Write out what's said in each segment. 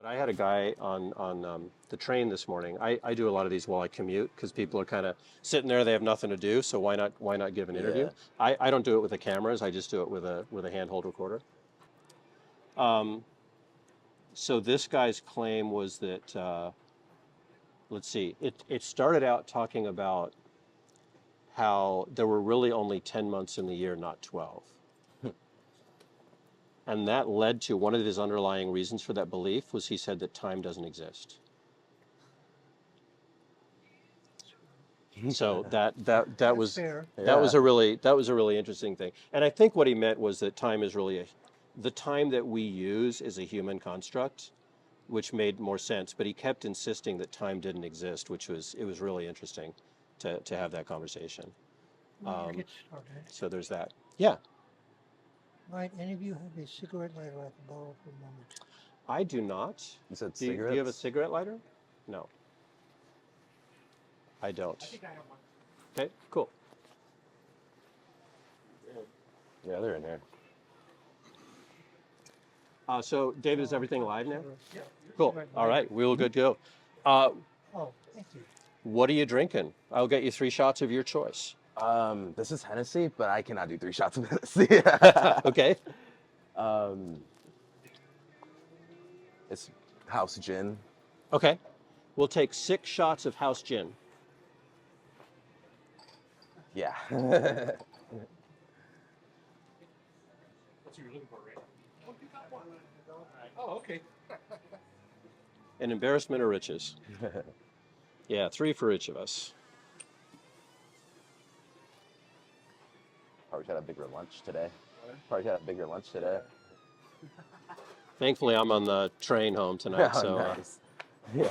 But I had a guy on the train this morning. I do a lot of these while I commute because people are kind of sitting there. They have nothing to do, so why not give an interview? Yeah. I don't do it with the cameras. I just do it with a handheld recorder. Um, so this guy's claim was that let's see. It started out talking about how there were really only 10 months in the year, not 12. And that led to one of his underlying reasons for that belief was he said that time doesn't exist. So that was fair. that was Yeah. a really interesting thing. And I think what he meant was that time is really the time that we use is a human construct, which made more sense. But he kept insisting that time didn't exist, which was really interesting to have that conversation. Let me get started. So there's that. Yeah, Might any of you have a cigarette lighter I can borrow for a moment? I do not. You said Do you have a cigarettes? cigarette lighter? No, I don't. I think I have one. Okay, cool. Yeah, they're in here. So David, is everything live now? Yeah. Cool. Cigarette All lighter. right, we will good to go. Uh, Oh, thank you. what are you drinking? I'll get you 3 shots of your choice. This is Hennessy, but I cannot do 3 shots of Hennessy. Okay. It's house gin. Okay. We'll take 6 shots of house gin. Yeah. That's what you're looking for, right? Oh, you got one. Oh, okay. An embarrassment of riches. Yeah, 3 for each of us. Probably had a bigger lunch today. Probably had a bigger lunch today. Thankfully, I'm on the train home tonight, Oh, so nice. Yeah.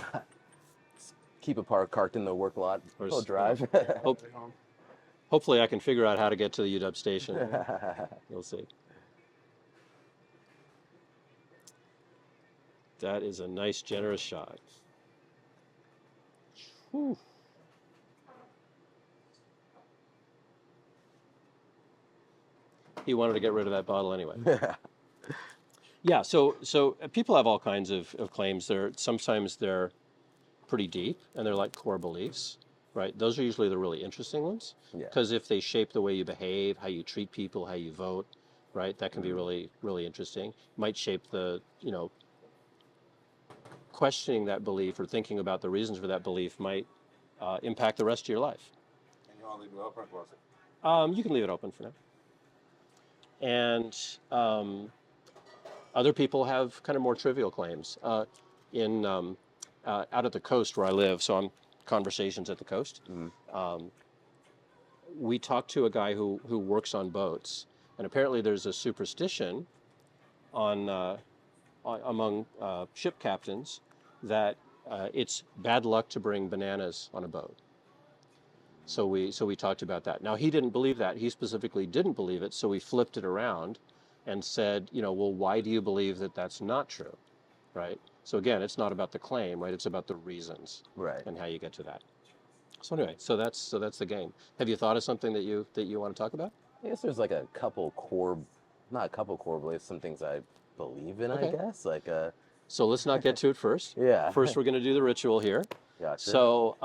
Keep a car parked in the work lot. Or We'll s- drive. hopefully I can figure out how to get to the UW station. We'll see. That is a nice, generous shot. Whew. He wanted to get rid of that bottle anyway. Yeah, so people have all kinds of claims. Sometimes they're pretty deep and they're like core beliefs, right? Those are usually the really interesting ones Yeah. because if they shape the way you behave, how you treat people, how you vote, right? That can be really, really interesting. Might shape questioning that belief or thinking about the reasons for that belief might impact the rest of your life. And you want to leave it open or close it? You can leave it open for now. And other people have kind of more trivial claims. Out at the coast where I live, so I'm conversations at the coast. We talked to a guy who works on boats, and apparently there's a superstition among ship captains that it's bad luck to bring bananas on a boat. So we talked about that. Now he didn't believe that. He specifically didn't believe it. So we flipped it around and said, well, why do you believe that that's not true, right? So again, it's not about the claim, right? It's about the reasons, Right. and how you get to that. So anyway, so that's the game. Have you thought of something that you want to talk about? I guess there's like a couple core, not a couple core beliefs, some things I believe in, Okay. I guess. Like, So let's not get to it first. Yeah. First, we're going to do the ritual here. Gotcha. So,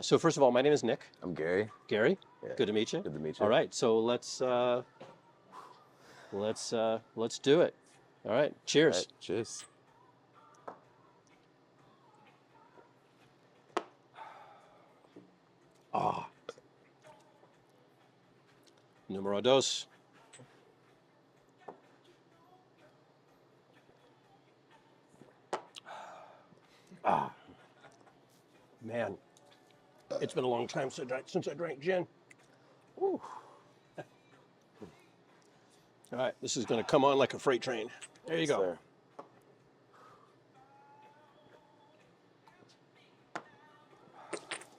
So first of all, my name is Nick. I'm Gary. Gary. Yeah. Good to meet you. Good to meet you. All right. So let's do it. All right. Cheers. All right, cheers. Numero dos. Man, it's been a long time since I drank gin. Whew. All right, this is going to come on like a freight train. There you go. Sir.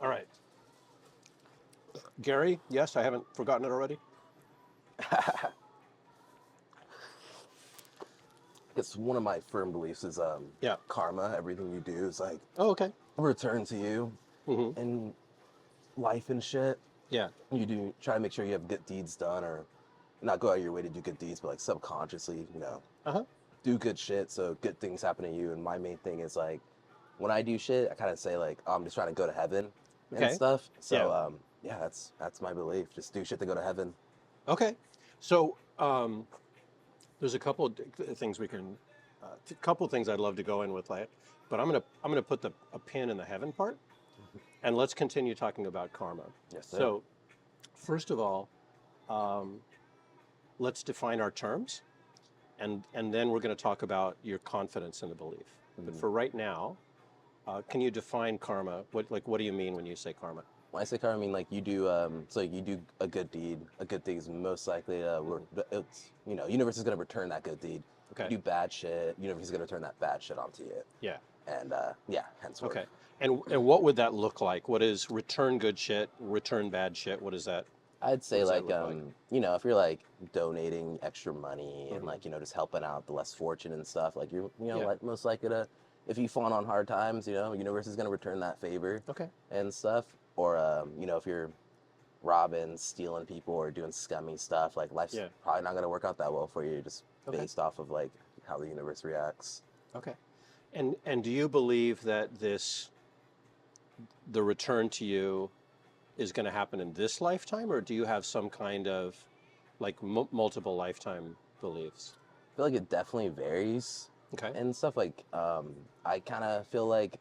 All right. Gary, yes, I haven't forgotten it already. It's one of my firm beliefs is Yeah. karma. Everything you do is like Oh, okay. a return to you. Mm-hmm. And life and shit. Yeah. You do try to make sure you have good deeds done, or not go out of your way to do good deeds, but like subconsciously, Uh-huh. do good shit, so good things happen to you. And my main thing is like, when I do shit, I kind of say like, oh, I'm just trying to go to heaven and Okay. stuff. So Yeah. yeah, that's my belief. Just do shit to go to heaven. Okay. So there's a couple of things we can, a couple of things I'd love to go in with, like, but I'm gonna put a pin in the heaven part, and let's continue talking about karma. Yes, sir. So first of all, let's define our terms, and then we're going to talk about your confidence in the belief. But for right now, can you define karma? What do you mean when you say karma? When I say karma, I mean like you do, so you do a good deed. A good thing is most likely, it's, universe is gonna return that good deed. Okay. You do bad shit, universe is gonna return that bad shit onto you. Yeah. And yeah, henceforth. Okay. And what would that look like? What is return good shit, return bad shit? What is that? I'd say What does like, that look if you're like donating extra money and like, just helping out the less fortunate and stuff, like you're, Yeah. like most likely to, if you fall on hard times, universe is gonna return that favor. Okay. And stuff. Or, if you're robbing, stealing people, or doing scummy stuff, like life's Yeah. probably not gonna work out that well for you, just Okay. based off of like how the universe reacts. Okay. And do you believe that the return to you is going to happen in this lifetime, or do you have some kind of like multiple lifetime beliefs? I feel like it definitely varies. Okay. And stuff like, I kind of feel like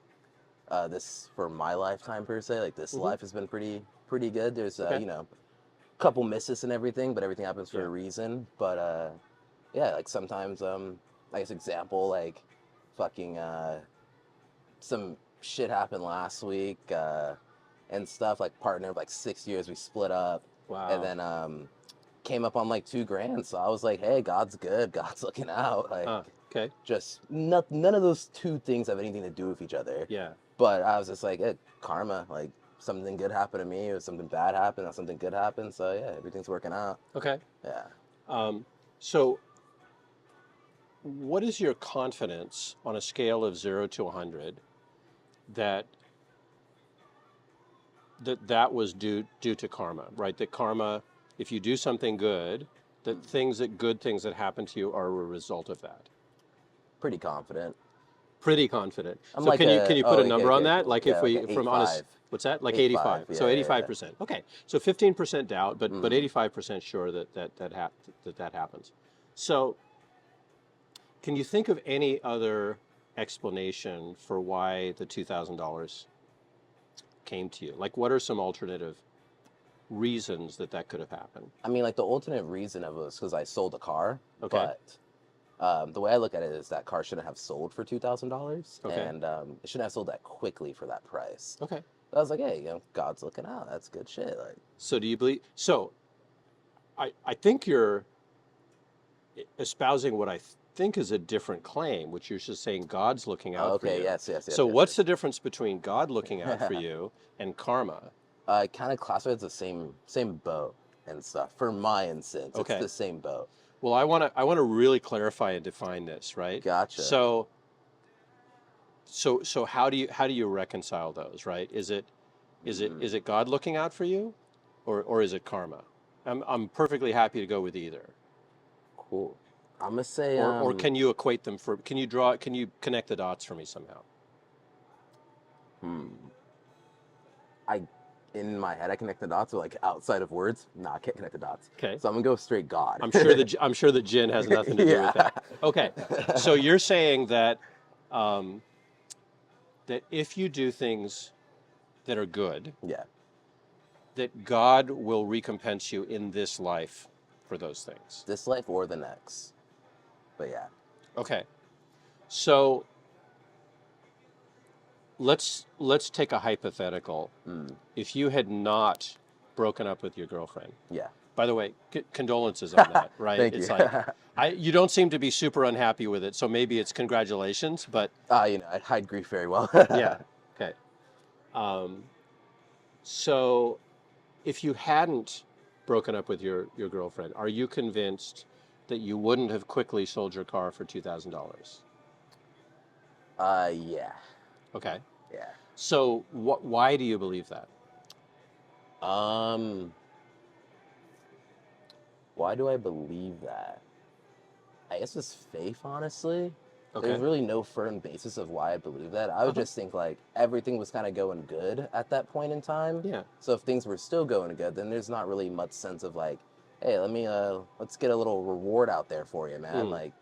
this, for my lifetime per se, like this life has been pretty good. There's, Okay. couple misses and everything, but everything happens for Yeah. a reason. But yeah, like sometimes, I guess example, like fucking some shit happened last week and stuff, like partner of like 6 years, we split up. Wow. And then came up on like $2,000. So I was like, hey, God's good, God's looking out. Like Okay. just none of those two things have anything to do with each other. Yeah. But I was just like, karma, like something good happened to me, or something bad happened, or something good happened. So yeah, everything's working out. Okay. Yeah. So what is your confidence on a scale of 0 to 100 that was due to karma, right? That karma, if you do something good, that good things that happen to you are a result of that. Pretty confident. Pretty confident. I'm So like can you put a number on that? cool. Like Yeah, if we like from on a 85. what's that? Like 85. 85. So Yeah, 85%. Okay. So 15% doubt, but 85% sure that happens. So can you think of any other explanation for why the $2,000 came to you? Like, what are some alternative reasons that could have happened? I mean, like the alternate reason of it was because I sold a car. Okay. But the way I look at it is that car shouldn't have sold for $2,000, Okay. and it shouldn't have sold that quickly for that price. Okay. So I was like, hey, God's looking out. That's good shit. Like, So do you believe? So I think you're espousing what I think is a different claim, which you're just saying God's looking out for you. okay, yes. So yes, what's yes. the difference between God looking out for you and karma? I kind of classify it as the same boat and stuff. For my instance, Okay. it's the same boat. Well, I want to really clarify and define this, right? Gotcha. So how do you reconcile those, right? Is it God looking out for you, or is it karma? I'm perfectly happy to go with either. Cool. I'm gonna say, Or can you equate them can you connect the dots for me somehow? In my head, I connect the dots, but like outside of words, I can't connect the dots. Okay. So I'm gonna go straight God. I'm sure the gin has nothing to do with that. Okay. So you're saying that that if you do things that are good, Yeah. that God will recompense you in this life for those things. This life or the next. But yeah. Okay. So let's take a hypothetical. If you had not broken up with your girlfriend. Yeah. By the way, condolences on that, right? Thank It's you. like you don't seem to be super unhappy with it, so maybe it's congratulations, but I hide grief very well. yeah. Okay. So if you hadn't broken up with your girlfriend, are you convinced that you wouldn't have quickly sold your car for $2,000? Yeah. Okay. Yeah. So why do you believe that? Why do I believe that? I guess it's faith, honestly. Okay. There's really no firm basis of why I believe that. I would just think like everything was kind of going good at that point in time. Yeah. So if things were still going good, then there's not really much sense of like, hey, let's get a little reward out there for you, man. Like,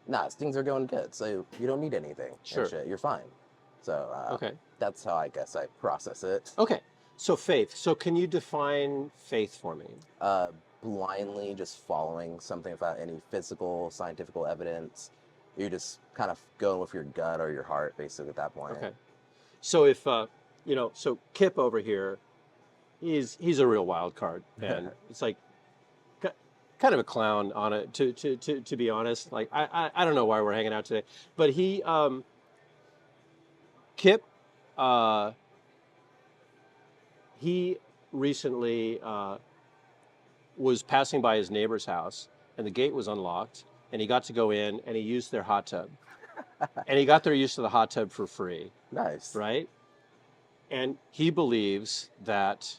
nah, things are going good, so you don't need anything. Sure. And shit. You're fine. So Okay. that's how I guess I process it. Okay. So faith. So can you define faith for me? Blindly just following something without any physical, scientific evidence. You're just kind of going with your gut or your heart, basically, at that point. Okay. So if so Kip over here, he's a real wild card, and it's like kind of a clown on it. To be honest, like I don't know why we're hanging out today, but Kip, he recently was passing by his neighbor's house, and the gate was unlocked, and he got to go in, and he used their hot tub. And he got their use of the hot tub for free. Nice. Right? And he believes that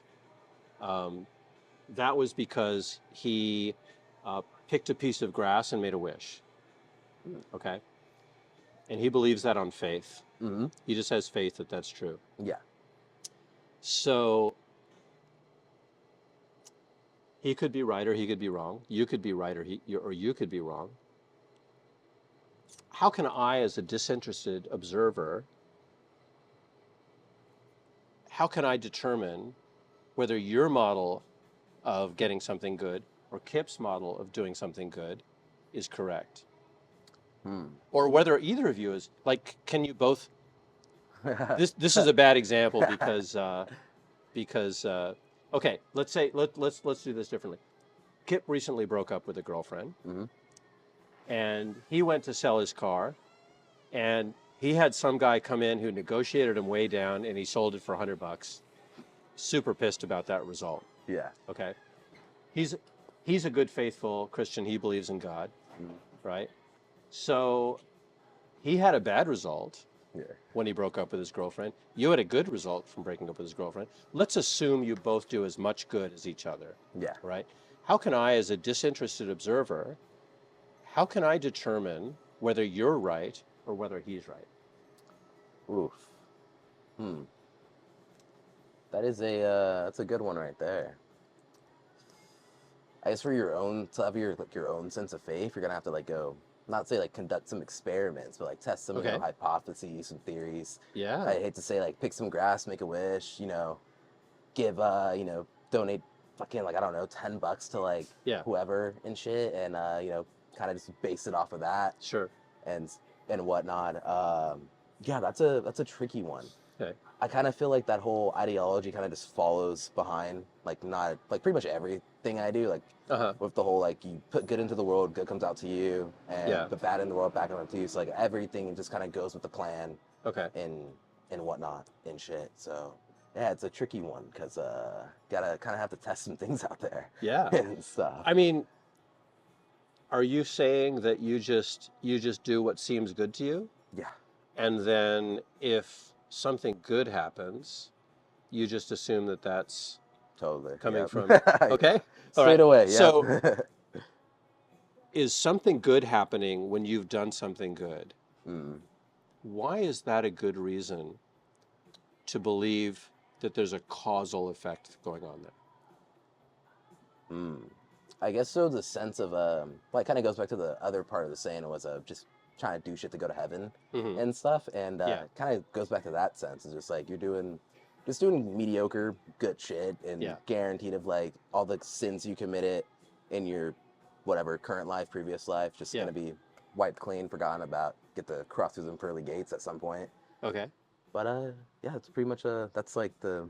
that was because he picked a piece of grass and made a wish. Okay? And he believes that on faith. Mm-hmm. He just has faith that that's true. Yeah. So he could be right or he could be wrong. You could be right or you could be wrong. How can I, as a disinterested observer, how can I determine whether your model of getting something good or Kip's model of doing something good is correct? Or whether either of you is, like, can you both? This is a bad example because okay, let's do this differently. Kip recently broke up with a girlfriend. Mm-hmm. And he went to sell his car, and he had some guy come in who negotiated him way down, and he sold it for $100. Super pissed about that result. Yeah. Okay. He's a good, faithful Christian. He believes in God, right? So he had a bad result when he broke up with his girlfriend. You had a good result from breaking up with his girlfriend. Let's assume you both do as much good as each other. Yeah. Right? How can I, as a disinterested observer, how can I determine whether you're right or whether he's right? Oof. That's a good one right there. I guess for to have your own sense of faith, you're gonna have to like go, not say like conduct some experiments, but like test some hypotheses, some theories. Yeah. I hate to say like pick some grass, make a wish, give donate fucking like I don't know $10 to like whoever and shit, and kind of just base it off of that. Sure. And whatnot. Yeah, that's a tricky one. Okay. I kind of feel like that whole ideology kind of just follows behind, like not like pretty much everything I do, like with the whole like you put good into the world, good comes out to you, and the bad in the world back on to you. So like everything just kind of goes with the plan. Okay. And whatnot and shit. So yeah, it's a tricky one because gotta kind of have to test some things out there. Yeah. And stuff. I mean, are you saying that you just do what seems good to you? Yeah. And then if something good happens, you just assume that that's totally coming from okay? Straight away, yeah. So is something good happening when you've done something good? Why is that a good reason to believe that there's a causal effect going on there? I guess so. The sense of well, it kind of goes back to the other part of the saying was just trying to do shit to go to heaven and stuff, and kind of goes back to that sense. It's just like you're doing mediocre good shit and guaranteed of like all the sins you committed in your whatever current life, previous life, just gonna be wiped clean, forgotten about, get to cross through them pearly gates at some point. Okay. But yeah, it's pretty much that's like the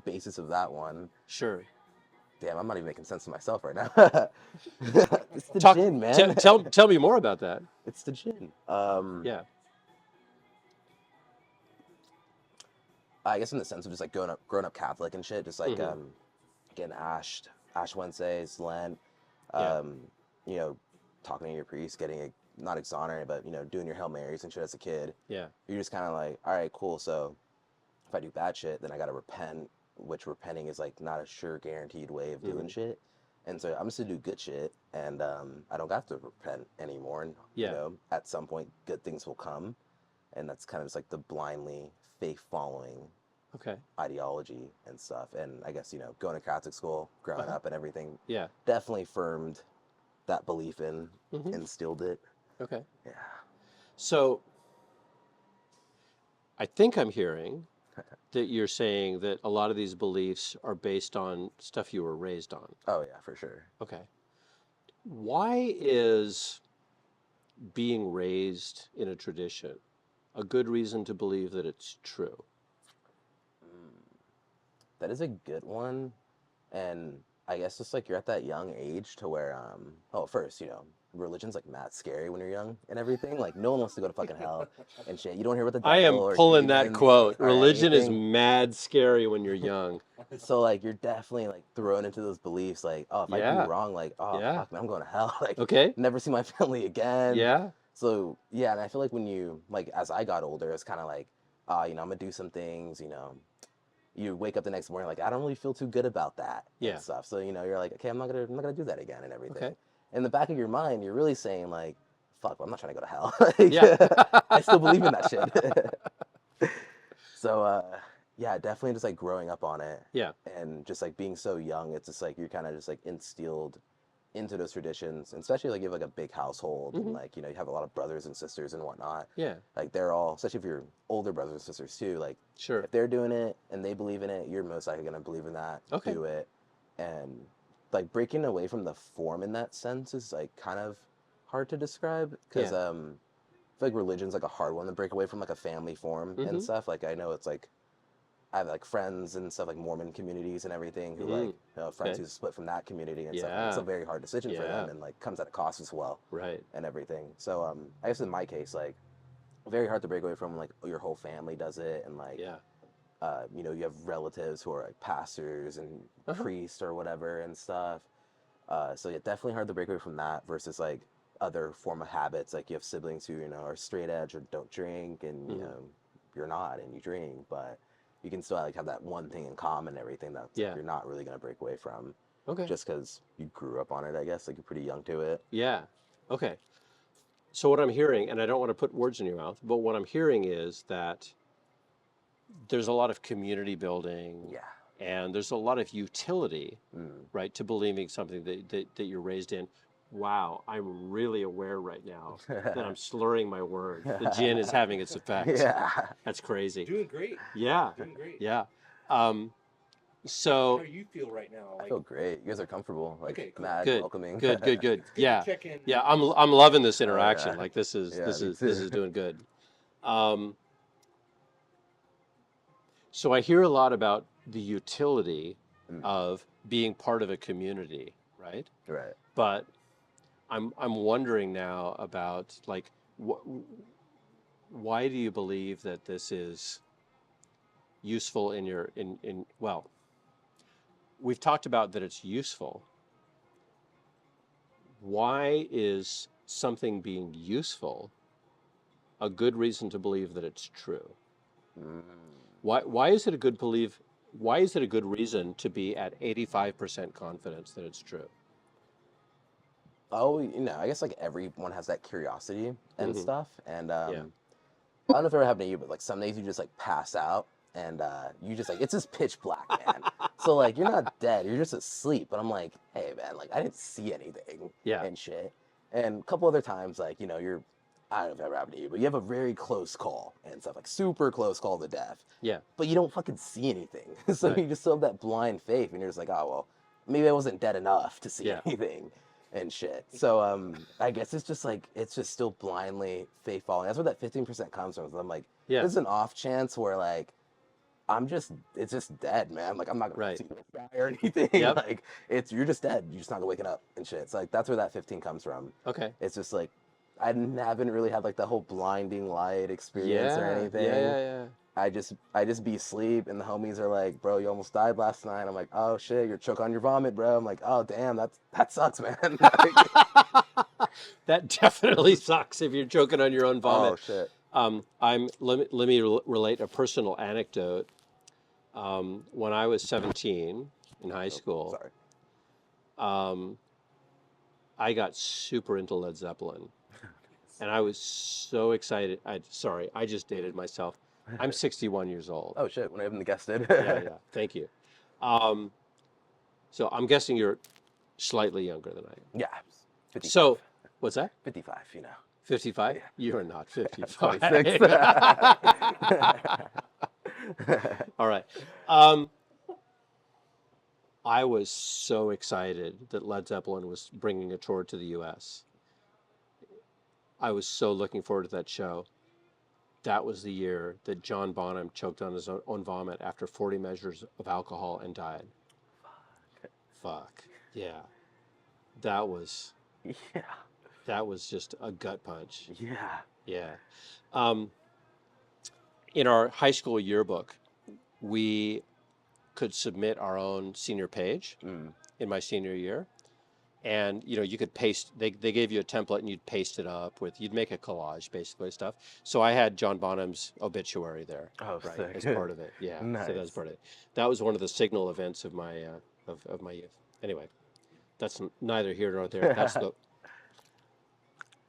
basis of that one. Sure. Damn, I'm not even making sense to myself right now. It's the gin, man. Tell me more about that. It's the gin. Yeah. I guess in the sense of just like growing up Catholic and shit, just like getting Ash Wednesdays, Lent, talking to your priest, getting not exonerated, but doing your Hail Marys and shit as a kid. Yeah. You're just kind of like, all right, cool. So if I do bad shit, then I gotta repent, which repenting is like not a sure guaranteed way of doing shit. And so I'm just to do good shit, and I don't have to repent anymore. And Yeah. at some point, good things will come, and that's kind of just like the blindly faith following Okay. ideology and stuff. And I guess going to Catholic school, growing up, and everything, Yeah. definitely firmed that belief in, Mm-hmm. instilled it. Okay. Yeah. So I think I'm hearing that you're saying that a lot of these beliefs are based on stuff you were raised on. Oh yeah, for sure. Okay. Why is being raised in a tradition a good reason to believe that it's true? That is a good one, and I guess just like you're at that young age to where first religion's like mad scary when you're young and everything. Like no one wants to go to fucking hell and shit. You don't hear about the I devil am or pulling that demons quote. or Religion is anything. mad scary when you're young. So like you're definitely like thrown into those beliefs like, oh, if I do Yeah. wrong, like, oh Yeah. fuck man, I'm going to hell. Like Okay. never see my family again. Yeah. So yeah, and I feel like when you like as I got older, it's kind of like, I'm gonna do some things, you wake up the next morning like I don't really feel too good about that Yeah. and stuff. So you're like, okay, I'm not gonna do that again and everything. Okay. In the back of your mind, you're really saying like, fuck, well, I'm not trying to go to hell. Yeah. I still believe in that shit. So yeah, definitely just like growing up on it. Yeah. And just like being so young, it's just like you're kind of just like instilled into those traditions, and especially like you have like a big household and like you have a lot of brothers and sisters and whatnot. Yeah. Like they're all, especially if you're older brothers and sisters too, like Sure. if they're doing it and they believe in it, you're most likely gonna believe in that. Okay. Do it. And like breaking away from the form in that sense is like kind of hard to describe because I feel like religion's like a hard one to break away from, like a family form and stuff. Like I know it's like I have like friends and stuff like Mormon communities and everything who like friends who split from that community and stuff. And it's a very hard decision for them and like comes at a cost as well. Right. And everything. So I guess in my case, like very hard to break away from, like your whole family does it and like you have relatives who are like pastors and priests or whatever and stuff. So yeah, definitely hard to break away from that versus like other form of habits. Like you have siblings who are straight edge or don't drink, and you're not and you drink, but you can still like have that one thing in common and everything that like, you're not really gonna break away from. Okay. Just because you grew up on it, I guess. Like you're pretty young to it. Yeah. Okay. So what I'm hearing, and I don't want to put words in your mouth, but what I'm hearing is that there's a lot of community building. Yeah. And there's a lot of utility, right, to believing something that you're raised in. Wow, I'm really aware right now that I'm slurring my words. The gin is having its effect. Yeah. That's crazy. Doing great. Yeah. Doing great. Yeah. How do you feel right now? I feel great. You guys are comfortable. Like Okay, cool. mad, Good. welcoming. Good. Yeah. Check in. Yeah. I'm loving this interaction. yeah. Like this is Yeah, this me is too. this is doing good. So I hear a lot about the utility of being part of a community, right? Right. But I'm wondering now about like why do you believe that this is useful in your well, we've talked about that it's useful. Why is something being useful a good reason to believe that it's true? Why is it a good why is it a good reason to be at 85% confidence that it's true? Oh, I guess like everyone has that curiosity and stuff. And I don't know if it ever happened to you, but like some days you just like pass out and you just like, it's just pitch black, man. So like you're not dead, you're just asleep. But I'm like, hey man, like I didn't see anything and shit. And a couple other times, like, you're, I don't know if it ever happened to you, but you have a very close call and stuff, like super close call to death. Yeah. But you don't fucking see anything. So you just still have that blind faith and you're just like, oh, well, maybe I wasn't dead enough to see anything and shit. So I guess it's just like, it's just still blindly faith following. That's where that 15% comes from. I'm like, there's an off chance where like, it's just dead, man. Like I'm not gonna see this guy or anything. Like you're just dead. You're just not waking up and shit. So like that's where that 15 comes from. Okay. It's just like I haven't really had like the whole blinding light experience or anything. Yeah. I just be asleep and the homies are like, bro, you almost died last night. I'm like, oh shit, you're choke on your vomit, bro. I'm like, oh damn, that sucks, man. That definitely sucks if you're choking on your own vomit. Oh shit. Let me relate a personal anecdote. When I was 17 in high school, I got super into Led Zeppelin, and I was so excited. Sorry, I just dated myself. I'm 61 years old. Oh shit! When I haven't guessed it. Yeah. Thank you. So I'm guessing you're slightly younger than I am. Yeah. 55. So, what's that? 55. You know. 55? Yeah. You're not 55. 26. All right. I was so excited that Led Zeppelin was bringing a tour to the U.S. I was so looking forward to that show. That was the year that John Bonham choked on his own vomit after 40 measures of alcohol and died. Fuck. Yeah. That was just a gut punch. Yeah. Yeah. In our high school yearbook, we could submit our own senior page in my senior year. And, you could paste, they gave you a template and you'd paste it up you'd make a collage, basically, stuff. So I had John Bonham's obituary there, right, sick. As part of it. Yeah, nice. So that was part of it. That was one of the signal events of my of my youth. Anyway, that's neither here nor there. That's the...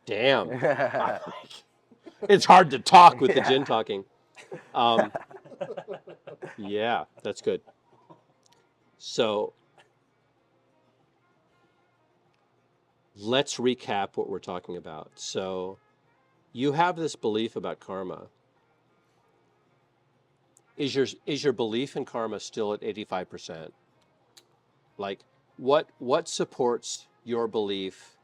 Damn. It's hard to talk with the gin talking. Yeah, that's good. So... let's recap what we're talking about. So you have this belief about karma. Is your belief in karma still at 85%? Like what supports your belief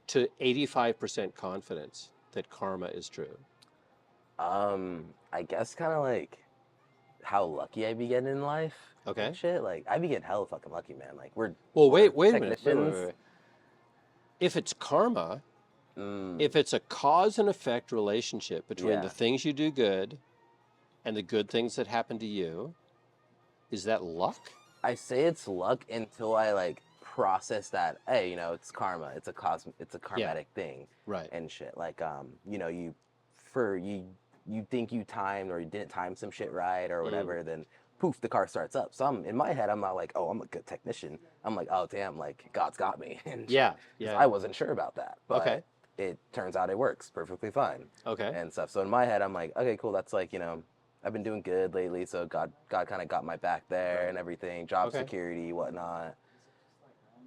to 85% confidence that karma is true? I guess kind of like how lucky I be getting in life. Okay. And shit. Like I be getting hella fucking lucky, man. Like we're wait a minute. technicians. Wait. If it's karma, if it's a cause and effect relationship between the things you do good and the good things that happen to you, is that luck? I say it's luck until I like process that. Hey, it's karma. It's a karmatic thing, right? And shit. Like you think you timed or you didn't time some shit right or whatever, then poof, the car starts up. So in my head, I'm not like, oh, I'm a good technician. I'm like, oh, damn, like God's got me. And yeah. I wasn't sure about that. But okay. It turns out it works perfectly fine. Okay. And stuff. So in my head, I'm like, okay, cool. That's like, I've been doing good lately. So God kind of got my back there and everything, job security, whatnot.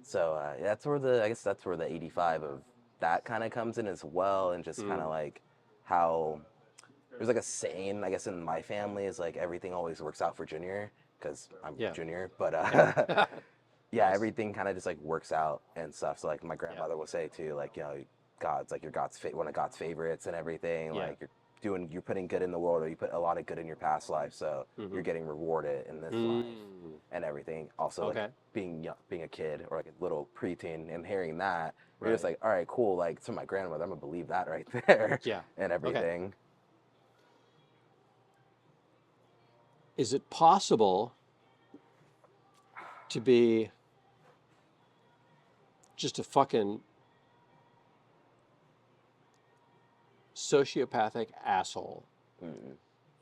So that's where the 85 of that kind of comes in as well. And just kind of like how... there's like a saying, I guess, in my family is like everything always works out for Junior because I'm Junior. But nice. Everything kind of just like works out and stuff. So like my grandmother will say too, like God's like one of God's favorites and everything. Yeah. Like you're putting good in the world, or you put a lot of good in your past life, so you're getting rewarded in this life and everything. Also, like being a kid or like a little preteen and hearing that, you're just like, all right, cool. Like to my grandmother, I'm gonna believe that right there. Yeah, and everything. Okay. Is it possible to be just a fucking sociopathic asshole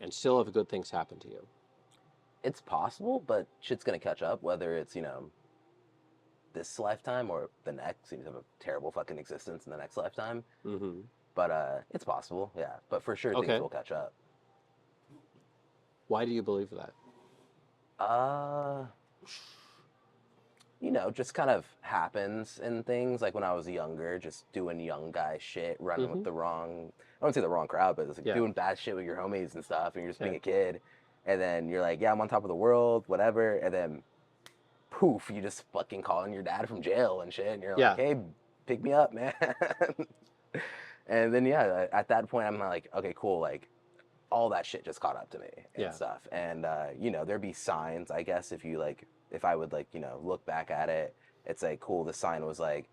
and still have good things happen to you? It's possible, but shit's gonna catch up, whether it's, this lifetime or the next. You have a terrible fucking existence in the next lifetime. But it's possible, yeah. But for sure, things will catch up. Why do you believe that? Just kind of happens in things. Like when I was younger, just doing young guy shit, running with I wouldn't say the wrong crowd, but it's like doing bad shit with your homies and stuff, and you're just being a kid. And then you're like, yeah, I'm on top of the world, whatever. And then, poof, you just fucking calling your dad from jail and shit. And you're like, hey, pick me up, man. And then, at that point, I'm like, okay, cool, like, all that shit just caught up to me and stuff. And, there'd be signs, I guess, if I would, look back at it, it's like, cool, the sign was like,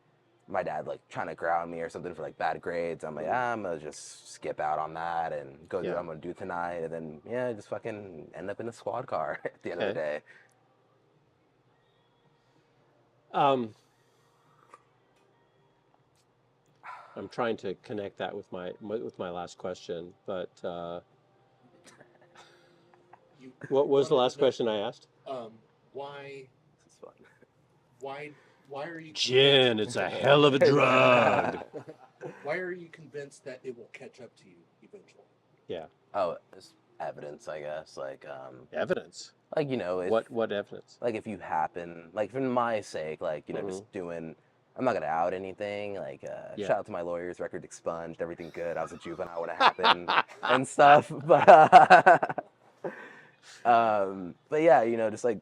my dad, like, trying to ground me or something for, like, bad grades. I'm like, I'm going to just skip out on that and go do what I'm going to do tonight. And then, just fucking end up in a squad car at the end of the day. I'm trying to connect that with my last question, but what was the last question I asked? Why? This is fun. Why Why are you Gin, it's a hell of a drug. Why are you convinced that it will catch up to you eventually? Yeah. Oh, it's evidence, I guess. Evidence. Like you know, if, What evidence? like if you happen, like for my sake, like you know, Mhm. just doing. I'm not gonna out anything. Like, Yeah. shout out to my lawyers, record expunged, everything good. I was a juvenile when it happened and stuff. But yeah, you know, just like,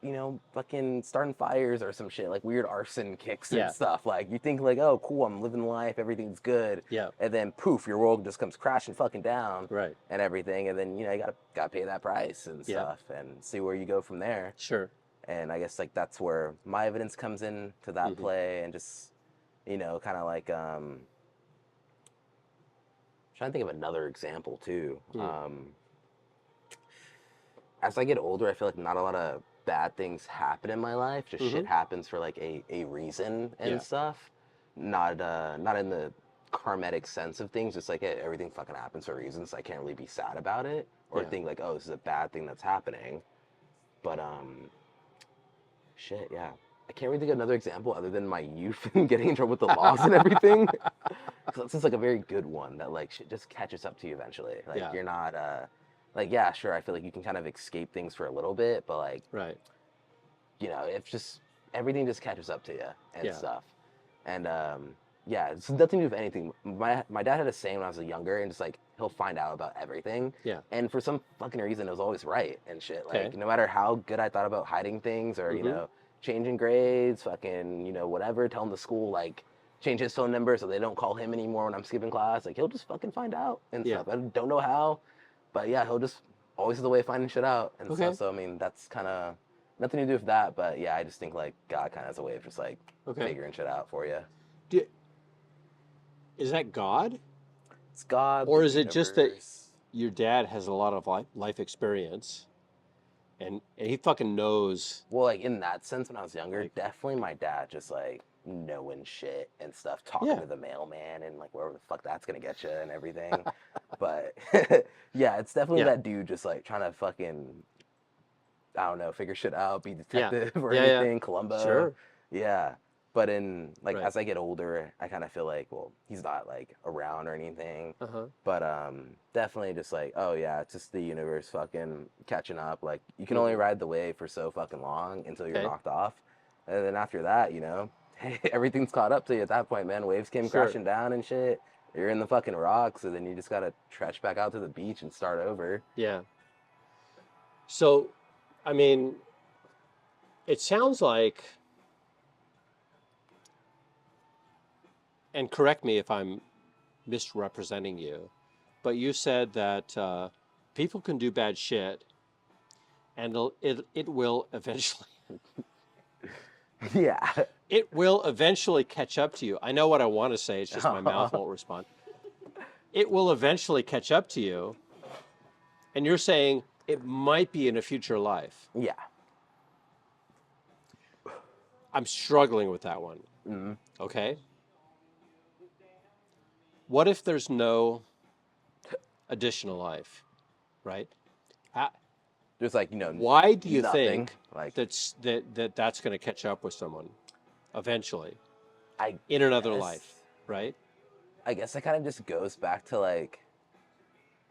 you know, fucking starting fires or some shit, like weird arson kicks and Yeah. stuff. Like you think like, oh, cool, I'm living life, everything's good. Yeah. And then poof, your world just comes crashing fucking down. Right. And everything, and then you know you gotta pay that price and Yeah. stuff, and see where you go from there. Sure. And I guess like that's where my evidence comes in to that Mhm. play, and just you know, kind of like trying to think of another example too. As I get older, I feel like not a lot of bad things happen in my life. Just shit happens for like a reason and Yeah. stuff. Not in the karmatic sense of things. Just like, hey, everything fucking happens for a reason, so I can't really be sad about it or Yeah. think like, oh, this is a bad thing that's happening. But shit, yeah. I can't really think of another example other than my youth and getting in trouble with the laws and everything. Because this is like a very good one that like shit just catches up to you eventually. Like Yeah. you're not like, yeah, sure, I feel like you can kind of escape things for a little bit, but like, Right. you know, it's just everything just catches up to you and Yeah. stuff. And yeah, it's nothing to do with anything. My dad had a saying when I was younger, and just like he'll find out about everything. Yeah. And for some fucking reason, it was always right and shit. Like Okay. no matter how good I thought about hiding things or you know changing grades, fucking you know whatever, telling the school like change his phone number so they don't call him anymore when I'm skipping class. Like he'll just fucking find out and Yeah. stuff. I don't know how, but yeah, he'll just always have the way of finding shit out and Okay. stuff. So I mean, that's kind of nothing to do with that. But yeah, I just think like God kind of has a way of just like figuring shit out for you. Is that God? It's God. Or the is it just that universe. your dad has a lot of life experience and he fucking knows? Well, like in that sense, when I was younger, Like- definitely my dad just like knowing shit and stuff, talking Yeah. to the mailman and like wherever the fuck that's gonna get you and everything. But yeah, it's definitely Yeah. that dude just like trying to fucking, I don't know, figure shit out, be Yeah. detective or Yeah, yeah. anything, Columbo. Sure. Yeah. But in like Right. as I get older, I kind of feel like, well, he's not like around or anything. Uh-huh. But definitely just like, oh yeah, it's just the universe fucking catching up. Like you can only ride the wave for so fucking long until you're Okay. knocked off. And then after that, you know, everything's caught up to you at that point, man. Waves came Sure. crashing down and shit. You're in the fucking rocks, so then you just gotta trudge back out to the beach and start over. Yeah. So, I mean, it sounds like, and correct me if I'm misrepresenting you, but you said that people can do bad shit and it will eventually Yeah. it will eventually catch up to you. I know what I want to say, it's just my mouth won't respond. It will eventually catch up to you, and you're saying it might be in a future life. Yeah. I'm struggling with that one. Mhm. Okay? What if there's no additional life, right? Just like, you know, Why do you nothing. think Like that's going to catch up with someone eventually I in another guess- life, right? I guess it kind of just goes back to like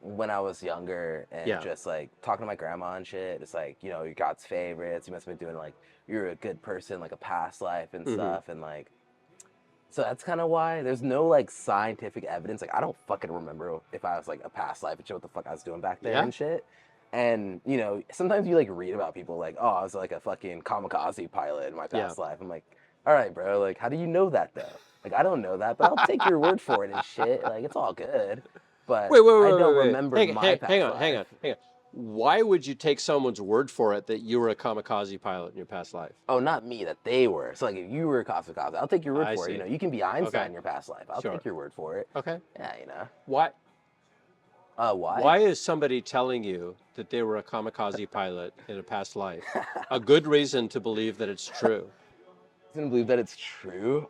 when I was younger and Yeah. just like talking to my grandma and shit. It's like, you know, you're God's favorites. You must have been doing like, you're a good person, like a past life and stuff. And like, so that's kind of why there's no like scientific evidence. Like, I don't fucking remember if I was like a past life and shit, what the fuck I was doing back there Yeah. and shit. And, you know, sometimes you like read about people like, oh, I was like a fucking kamikaze pilot in my past life. I'm like, all right, bro, like, how do you know that though? Like, I don't know that, but I'll take your word for it and shit. Like, it's all good. But I don't remember my past life. Hang on. Why would you take someone's word for it that you were a kamikaze pilot in your past life? Oh, not me, that they were. So, like, if you were a kamikaze, I'll take your word I for see. it. You know, you can be Einstein Okay. in your past life. I'll Sure. take your word for it. Okay. Yeah, you know. Why? Why? Why is somebody telling you that they were a kamikaze pilot in a past life a good reason to believe that it's true? I didn't believe that it's true.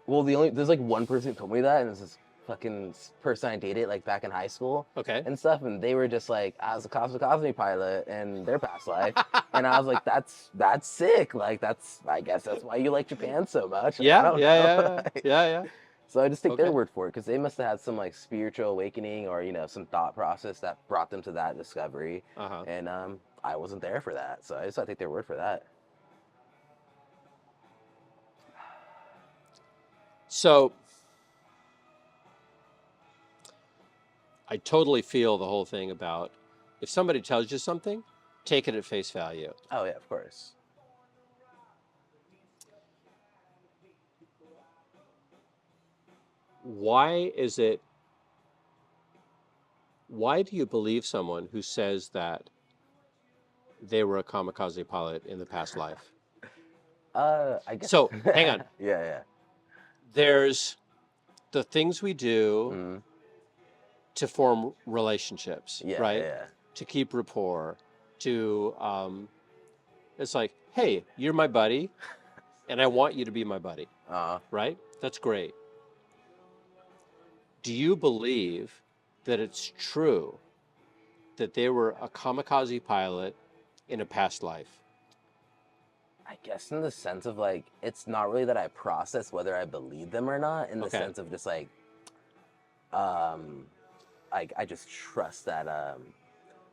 Well, there's like one person who told me that, and it's this fucking person I dated like back in high school Okay. and stuff, and they were just like, I was a kamikaze pilot in their past life, and I was like, that's sick. Like I guess that's why you like Japan so much. I Yeah, don't yeah, know. yeah. So I just take Okay. their word for it because they must have had some like spiritual awakening or some thought process that brought them to that discovery, Uh-huh. and I wasn't there for that, so I just gotta take their word for that. So I totally feel the whole thing about if somebody tells you something, take it at face value. Oh yeah, of course. Why do you believe someone who says that they were a kamikaze pilot in the past life? I guess. So, hang on. Yeah. There's the things we do Mm-hmm. to form relationships, Yeah, right? yeah. To keep rapport, to, it's like, hey, you're my buddy, and I want you to be my buddy, right? That's great. Do you believe that it's true that they were a kamikaze pilot in a past life? I guess in the sense of like, it's not really that I process whether I believe them or not, in the Okay. sense of just like, I just trust that,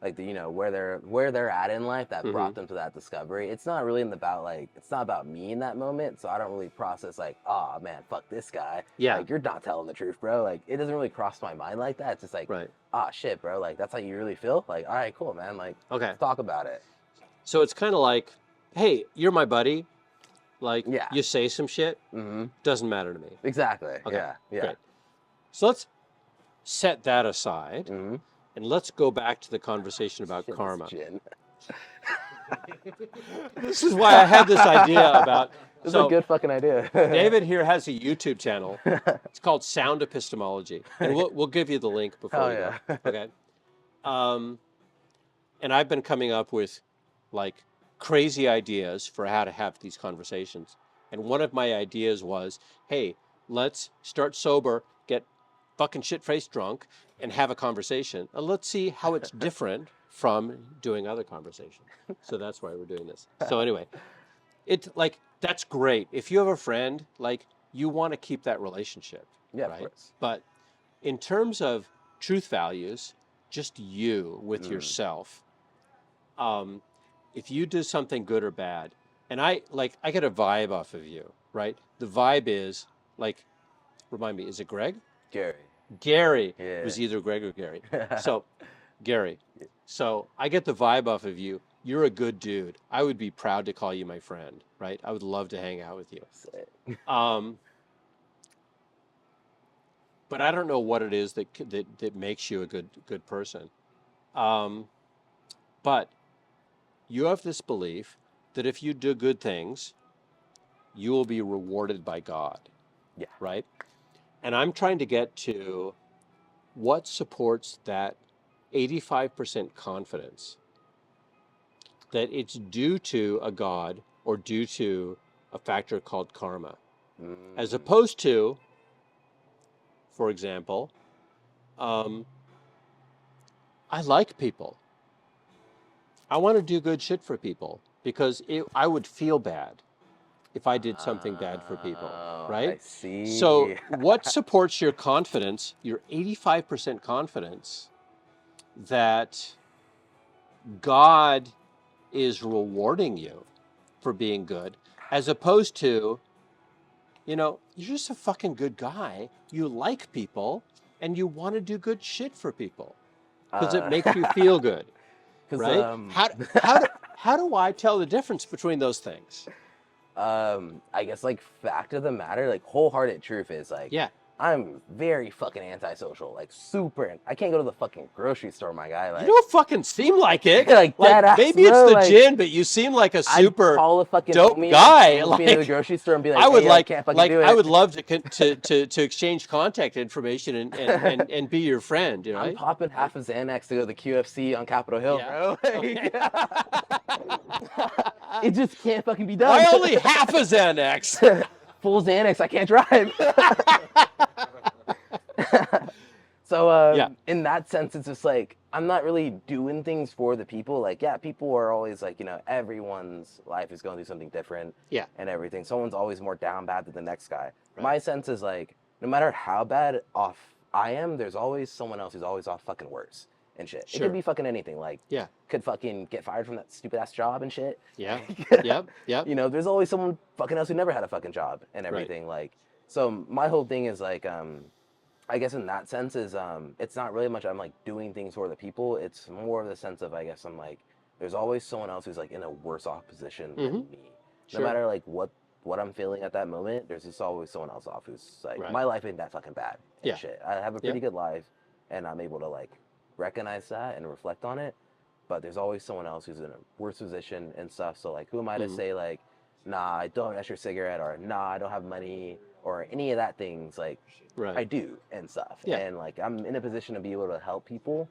like where they're at in life that brought them to that discovery. It's not really it's not about me in that moment, so I don't really process like, oh man, fuck this guy. Yeah. Like you're not telling the truth, bro. Like it doesn't really cross my mind like that. It's just like, Right. ah shit, bro. Like that's how you really feel. Like all right, cool, man. Like Okay. let's talk about it. So it's kind of like, hey, you're my buddy. Like, Yeah. you say some shit, Mm-hmm. doesn't matter to me. Exactly. Okay, Yeah. Great. So let's set that aside, Mm-hmm. and let's go back to the conversation about Shit, this karma. gin. This is why I had this idea about. This So is a good fucking idea. David here has a YouTube channel. It's called Sound Epistemology, and we'll give you the link before Hell we yeah. go. Okay. And I've been coming up with like crazy ideas for how to have these conversations. And one of my ideas was, hey, let's start sober, get fucking shit-faced drunk, and have a conversation. And let's see how it's different from doing other conversations. So that's why we're doing this. So anyway, it's like, that's great. If you have a friend, like, you want to keep that relationship. Yeah, right? of course. But in terms of truth values, just you with yourself, if you do something good or bad, and I get a vibe off of you, right? The vibe is like, remind me, is it Greg? Gary. Gary. Yeah. It was either Greg or Gary. So, Gary. So I get the vibe off of you. You're a good dude. I would be proud to call you my friend, right? I would love to hang out with you. But I don't know what it is that makes you a good person. But you have this belief that if you do good things, you will be rewarded by God. Yeah. Right? And I'm trying to get to what supports that 85% confidence that it's due to a God or due to a factor called karma, as opposed to, for example, I like people. I want to do good shit for people because I would feel bad if I did something bad for people, right? I see. So what supports your confidence, your 85% confidence that God is rewarding you for being good, as opposed to, you're just a fucking good guy. You like people and you want to do good shit for people because it makes you feel good, right? How do I tell the difference between those things? I guess like fact of the matter, like wholehearted truth is like, Yeah. I'm very fucking antisocial, like super. I can't go to the fucking grocery store, my guy. Like, You don't fucking seem like it. Like, dead ass, maybe it's bro, the like, gin, but you seem like a super I'd call a fucking dope homie guy. and take me to the grocery store and be like, I would hey, I can't fucking do it. I would love to exchange contact information and be your friend. I'm Right? popping half a Xanax to go to the QFC on Capitol Hill, Yeah. bro. It just can't fucking be done. Why only half a Xanax? Full Xanax, I can't drive. So Yeah. in that sense, it's just like I'm not really doing things for the people. Like, yeah, people are always like, everyone's life is going through something different. Yeah. And everything. Someone's always more down bad than the next guy. Right. My sense is like, no matter how bad off I am, there's always someone else who's always off fucking worse and shit. It Sure. could be fucking anything. Like, Yeah. could fucking get fired from that stupid ass job and shit. Yeah. Yep. Yep. There's always someone fucking else who never had a fucking job and Right. everything. Like, so my whole thing is like, I guess in that sense is it's not really much I'm like doing things for the people. It's more of the sense of I guess I'm like there's always someone else who's like in a worse off position than me. Sure. No matter like what I'm feeling at that moment, there's just always someone else off who's like Right. my life ain't that fucking bad. And Yeah. shit. I have a pretty good life and I'm able to like recognize that and reflect on it. But there's always someone else who's in a worse position and stuff. So like who am I to say like, nah, I don't have an extra cigarette or nah, I don't have money or any of that things like Right. I do and stuff. Yeah. And like I'm in a position to be able to help people.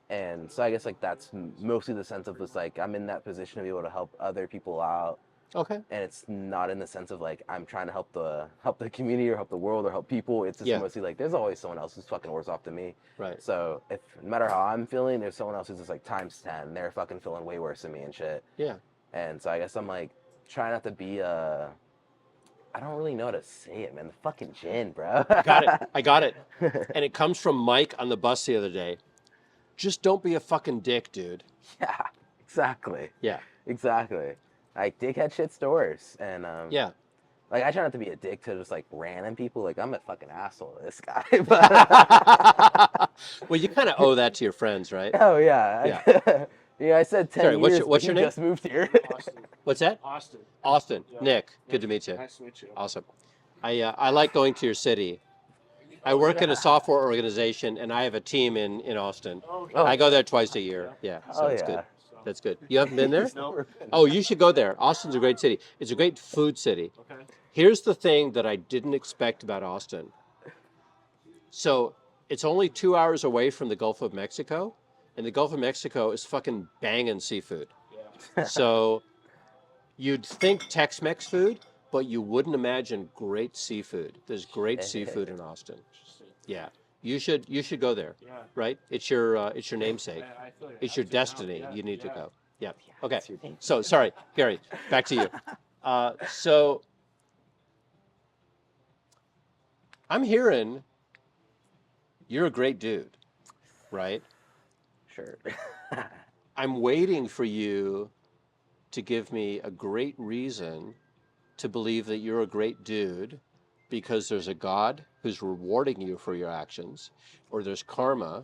And so I guess like that's mostly the sense of just like I'm in that position to be able to help other people out. Okay. And it's not in the sense of like I'm trying to help the community or help the world or help people. It's just mostly like there's always someone else who's fucking worse off than me. Right. So if no matter how I'm feeling, there's someone else who's just like times 10. They're fucking feeling way worse than me and shit. Yeah. And so I guess I'm like trying not to be I don't really know how to say it, man. The fucking gin, bro. I got it. And it comes from Mike on the bus the other day. Just don't be a fucking dick, dude. Yeah, exactly. Yeah. Exactly. Like dickhead shit stores. And Yeah. like I try not to be a dick to just like random people. Like I'm a fucking asshole to this guy. But Well, you kind of owe that to your friends, right? oh yeah. Yeah. Yeah, I said 10 Sorry, years. what's but your he name? just moved here. Austin. What's that? Austin. Austin. Yeah. Nick. Good to meet you. Nice to meet you. Awesome. I like going to your city. I work in a software organization, and I have a team in Austin. Oh, I go there twice a year. Yeah, so Oh, it's yeah. good. That's good. You haven't been there? no. Oh, you should go there. Austin's a great city. It's a great food city. Okay. Here's the thing that I didn't expect about Austin. So it's only 2 hours away from the Gulf of Mexico, and the Gulf of Mexico is fucking banging seafood. Yeah. So you'd think Tex-Mex food, but you wouldn't imagine great seafood. There's great seafood in Austin. Interesting. Yeah, you should go there. Yeah. Right? It's your namesake. I feel like It's I your have to now. destiny. Yeah, You need to yeah. go. Yeah. Okay. It's your name. So sorry, Gary. Back to you. So I'm hearing you're a great dude, right? Sure. I'm waiting for you to give me a great reason to believe that you're a great dude because there's a God who's rewarding you for your actions, or there's karma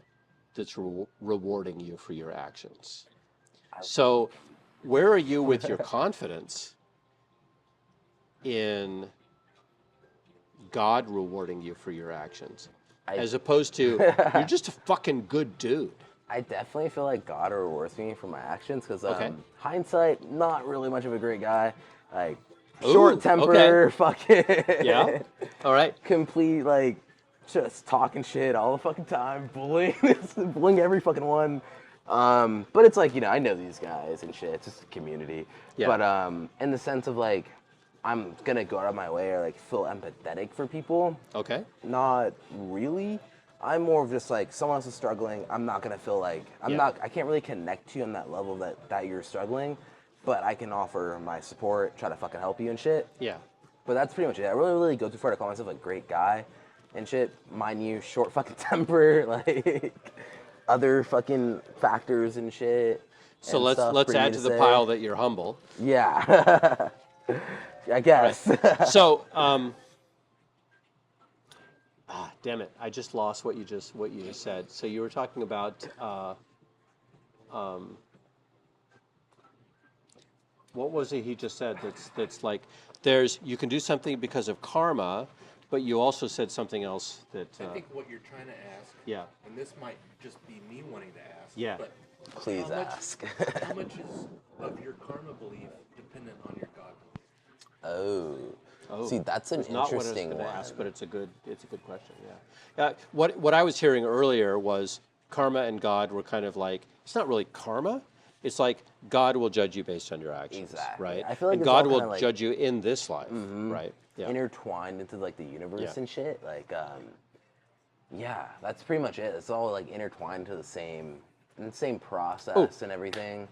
that's rewarding you for your actions. So where are you with your confidence in God rewarding you for your actions, as opposed to you're just a fucking good dude? I definitely feel like God rewards me for my actions because Okay. hindsight, not really much of a great guy. Like Ooh, short temper, fucking Yeah. All right. complete like just talking shit all the fucking time, bullying, bullying every fucking one. But it's like I know these guys and shit. It's just a community. Yeah. But in the sense of like, I'm gonna go out of my way or like feel empathetic for people. Okay. Not really. I'm more of just like someone else is struggling. I'm not gonna feel like I can't really connect to you on that level that you're struggling, but I can offer my support, try to fucking help you and shit. Yeah. But that's pretty much it. I really go too far to call myself a great guy and shit. Mind you, short fucking temper, like other fucking factors and shit. So and let's stuff for me add to the say. pile that you're humble. Yeah. I guess. So, damn it! I just lost what you just said. So you were talking about what was it he just said? That's like you can do something because of karma, but you also said something else that. I think what you're trying to ask, Yeah. and this might just be me wanting to ask, Yeah. but Please how much- ask. how much is of your karma belief dependent on your God belief? Oh. See, that's an It's not what I was interesting gonna one. ask, but it's a good question. Yeah. What I was hearing earlier was karma and God were kind of like it's not really karma. It's like God will judge you based on your actions, Exactly. right? I feel like and it's God all will kinda like- judge you in this life, right? Yeah. Intertwined into like the universe Yeah. and shit. Like, Yeah, that's pretty much it. It's all like intertwined to the same process and everything.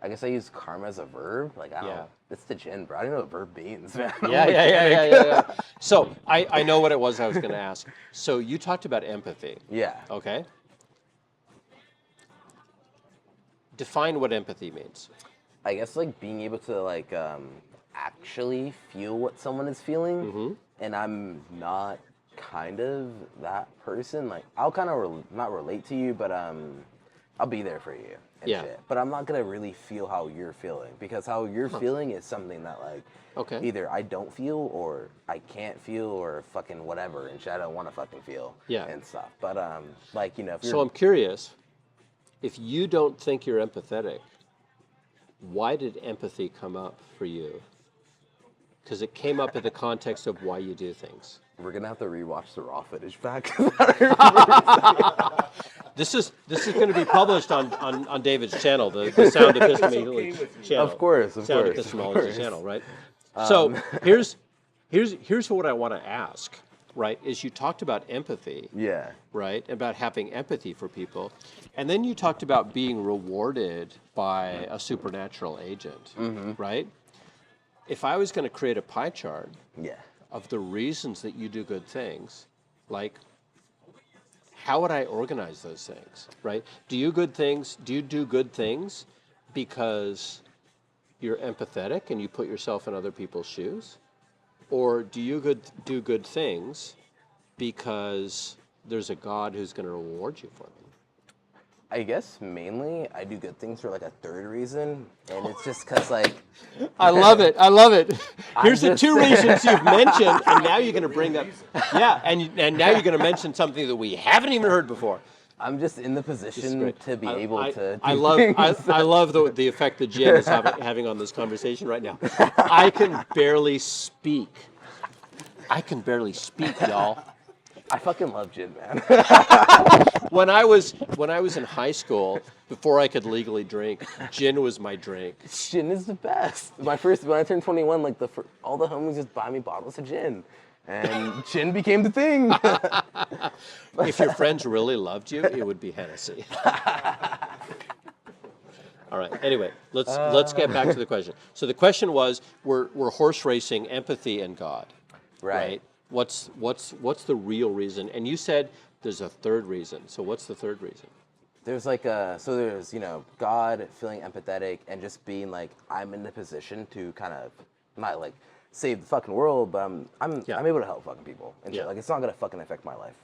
I guess I use karma as a verb. Like, I don't, it's the gin, bro. I don't know what verb means, man. Yeah. So I know what it was I was going to ask. So you talked about empathy. Yeah. Okay. Define what empathy means. I guess like being able to like actually feel what someone is feeling, and I'm not kind of that person. Like, I'll kind of not relate to you, but I'll be there for you and shit. But I'm not gonna really feel how you're feeling, because how you're feeling is something that like either I don't feel or I can't feel or fucking whatever and shit. I don't want to fucking feel and stuff. But like, you know, if you're, so I'm curious, if you don't think you're empathetic, why did empathy come up for you? Because it came up in the context of why you do things. We're gonna have to rewatch the raw footage back. This is going to be published on David's channel, the Sound Epistemology channel. Of course. Sound Epistemology channel, right? So here's what I want to ask, right? Is you talked about empathy, right? About having empathy for people, and then you talked about being rewarded by a supernatural agent, right? If I was going to create a pie chart of the reasons that you do good things, like, how would I organize those things, right? Do you do good things because you're empathetic and you put yourself in other people's shoes? Or do you do good things because there's a God who's going to reward you for them? I guess mainly I do good things for like a third reason, and it's just because like... I love it. Here's the two reasons you've mentioned, and now you're going to bring up... Yeah, and now you're going to mention something that we haven't even heard before. I'm just in the position to be able to do I love the effect that Jen is having on this conversation right now. I can barely speak. Y'all. I fucking love gin, man. When I was in high school, before I could legally drink, gin was my drink. Gin is the best. When I turned 21, like all the homies just buy me bottles of gin, and gin became the thing. If your friends really loved you, it would be Hennessy. All right. Anyway, let's get back to the question. So the question was, we're horse racing empathy and God, right? What's the real reason? And you said there's a third reason. So what's the third reason? There's there's, you know, God feeling empathetic and just being like, I'm in the position to kind of not like save the fucking world, but I'm able to help fucking people and shit. Like, it's not gonna fucking affect my life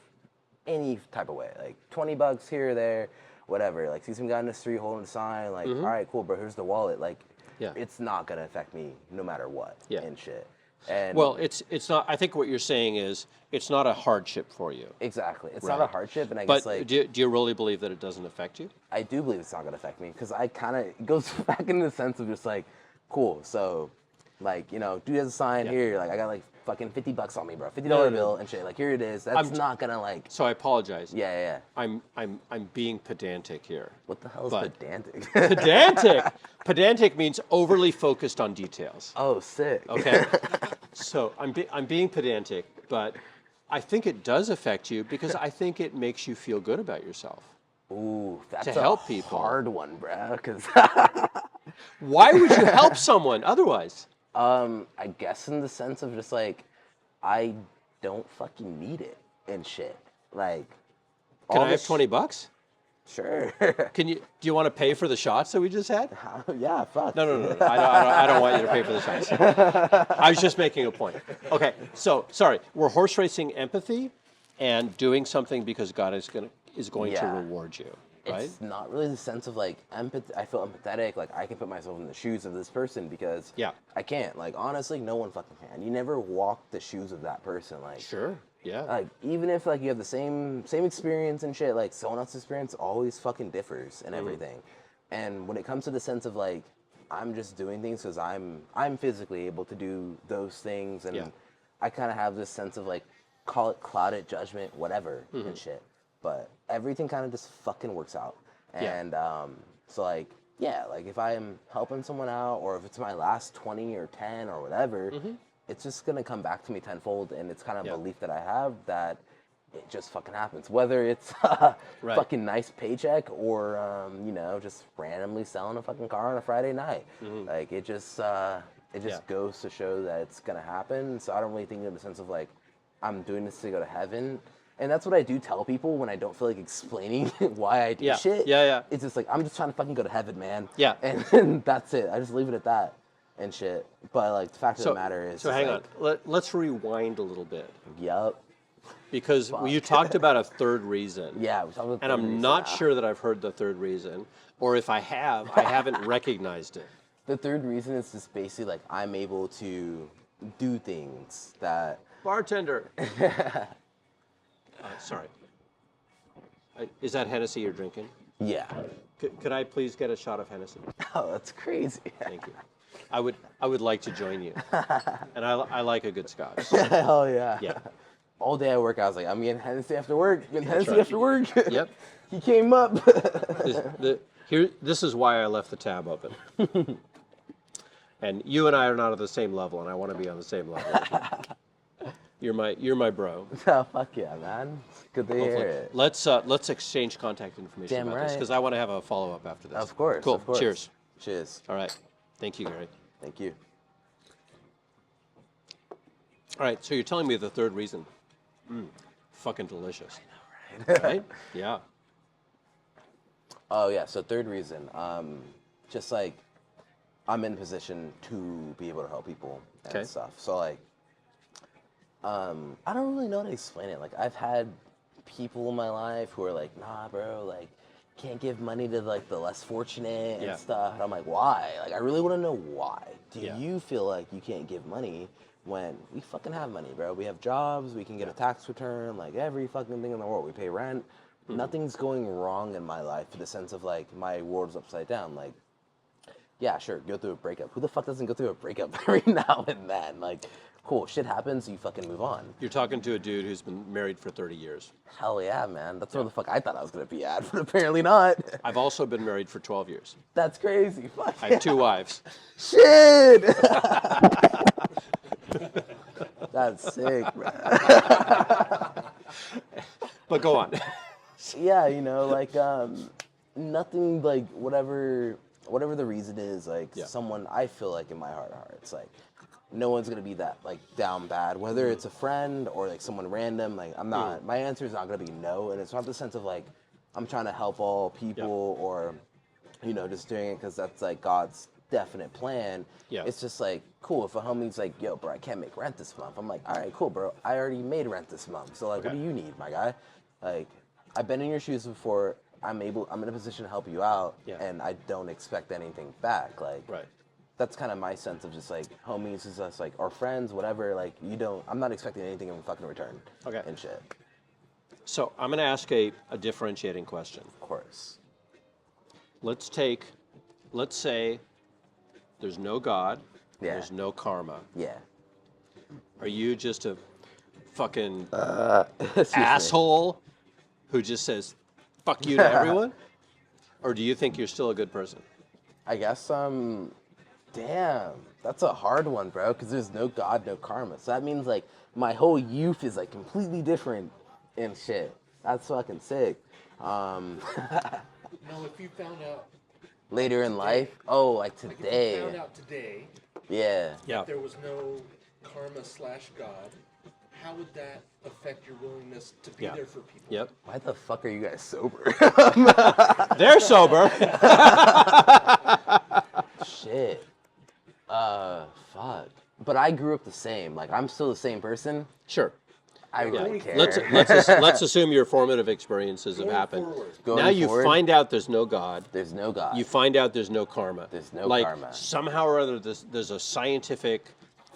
any type of way. Like $20 here or there, whatever. Like, see some guy in the street holding a sign, like, all right, cool, bro, here's the wallet. Like, it's not gonna affect me no matter what and shit. And well, it's not. I think what you're saying is it's not a hardship for you. Exactly, it's not a hardship, and I guess like. Do you really believe that it doesn't affect you? I do believe it's not gonna affect me, because it goes back into the sense of just like, cool. So, like, you know, dude has a sign here. Like, I got like fucking $50 on me, bro. $50 bill and shit. Like, here it is. That's not gonna like. So I apologize. Yeah. I'm being pedantic here. What the hell is pedantic? Pedantic. Pedantic means overly focused on details. Oh, sick. Okay. So I'm being pedantic, but I think it does affect you because I think it makes you feel good about yourself. Ooh, that's to help people. Hard one, bro. Because why would you help someone otherwise? I guess in the sense of just like, I don't fucking need it and shit. Like, can I have $20? Sure. Do you want to pay for the shots that we just had? Yeah, fuck. No. I don't want you to pay for the shots. I was just making a point. Okay, so sorry. We're horse racing empathy and doing something because God is going to reward you. Right? It's not really the sense of like empathy. I feel empathetic. Like, I can put myself in the shoes of this person because I can't. Like, honestly, no one fucking can. You never walk the shoes of that person. Like, sure. Yeah. Like, even if like you have the same experience and shit, like someone else's experience always fucking differs and everything. And when it comes to the sense of like, I'm just doing things because I'm physically able to do those things, and I kind of have this sense of like, call it clouded judgment, whatever and shit. But everything kind of just fucking works out. And so like, like if I am helping someone out, or if it's my last 20 or 10 or whatever, it's just gonna come back to me tenfold. And it's kind of a belief that I have that it just fucking happens. Whether it's Right. fucking nice paycheck or you know, just randomly selling a fucking car on a Friday night. Like it just goes to show that it's gonna happen. So I don't really think in the sense of like I'm doing this to go to heaven. And that's what I do tell people when I don't feel like explaining why I do shit. Yeah. It's just like, I'm just trying to fucking go to heaven, man. Yeah. And that's it. I just leave it at that and shit. But like the fact of the matter is. So hang on. Let's rewind a little bit. Yup. Because you talked about a third reason. Yeah, we talked about and I'm not sure that I've heard the third reason. Or if I have, I haven't recognized it. The third reason is just basically like I'm able to do things that. Bartender. Sorry. Is that Hennessy you're drinking? Yeah. Could I please get a shot of Hennessy? Oh, that's crazy. Thank you. I would like to join you. And I like a good scotch. Hell yeah. Yeah. All day at work, I was like, I'm getting Hennessy after work. Getting Hennessy after work. Yep. He came up. This is why I left the tab open. And you and I are not at the same level, and I want to be on the same level. You're my bro. Oh, fuck yeah, man. Good to hear it. Let's exchange contact information Damn about this, right. because I want to have a follow-up after this. Of course. Cool. Of course. Cheers. Cheers. All right. Thank you, Gary. Thank you. All right. So you're telling me the third reason. Fucking delicious. I know, right? Right? Yeah. Oh yeah. So third reason, just like I'm in position to be able to help people and stuff. So like, I don't really know how to explain it. Like I've had people in my life who are like, nah, bro, like can't give money to like the less fortunate and stuff. And I'm like, why? Like I really want to know why. Do you feel like you can't give money when we fucking have money, bro? We have jobs, we can get a tax return, like every fucking thing in the world. We pay rent. Nothing's going wrong in my life in the sense of like my world's upside down. Like, yeah, sure, go through a breakup. Who the fuck doesn't go through a breakup every now and then? Like, cool, shit happens, you fucking move on. You're talking to a dude who's been married for 30 years. Hell yeah, man. That's where the fuck I thought I was gonna be at, but apparently not. I've also been married for 12 years. That's crazy. Fuck I have 2 wives. Shit! That's sick, bro. But go on. Yeah, you know, like nothing, like whatever the reason is, like someone, I feel like in my heart of hearts, like no one's gonna be that like down bad, whether it's a friend or like someone random. Like I'm not, my answer is not gonna be no, and it's not the sense of like I'm trying to help all people or you know just doing it because that's like God's definite plan. Yeah. It's just like cool if a homie's like, yo, bro, I can't make rent this month. I'm like, all right, cool, bro. I already made rent this month, so like, what do you need, my guy? Like, I've been in your shoes before. I'm in a position to help you out, and I don't expect anything back. Like, that's kind of my sense of just like homies is us like, or friends, whatever. Like, I'm not expecting anything in fucking return. Okay. And shit. So I'm gonna ask a differentiating question. Of course. Let's say there's no God, there's no karma. Yeah. Are you just a fucking asshole who just says fuck you to everyone? Or do you think you're still a good person? I guess, damn, that's a hard one, bro, because there's no God, no karma. So that means, like, my whole youth is, like, completely different and shit. That's fucking sick. No, if you found out later in life? Oh, like today. Like if you found out today that there was no karma/God, how would that affect your willingness to be there for people? Yep. Why the fuck are you guys sober? They're sober. Shit. Fuck. But I grew up the same. Like, I'm still the same person. Sure. I really care. Let's assume your formative experiences have happened. Now you find out there's no God. There's no God. You find out there's no karma. There's no karma. Like, somehow or other, there's a scientific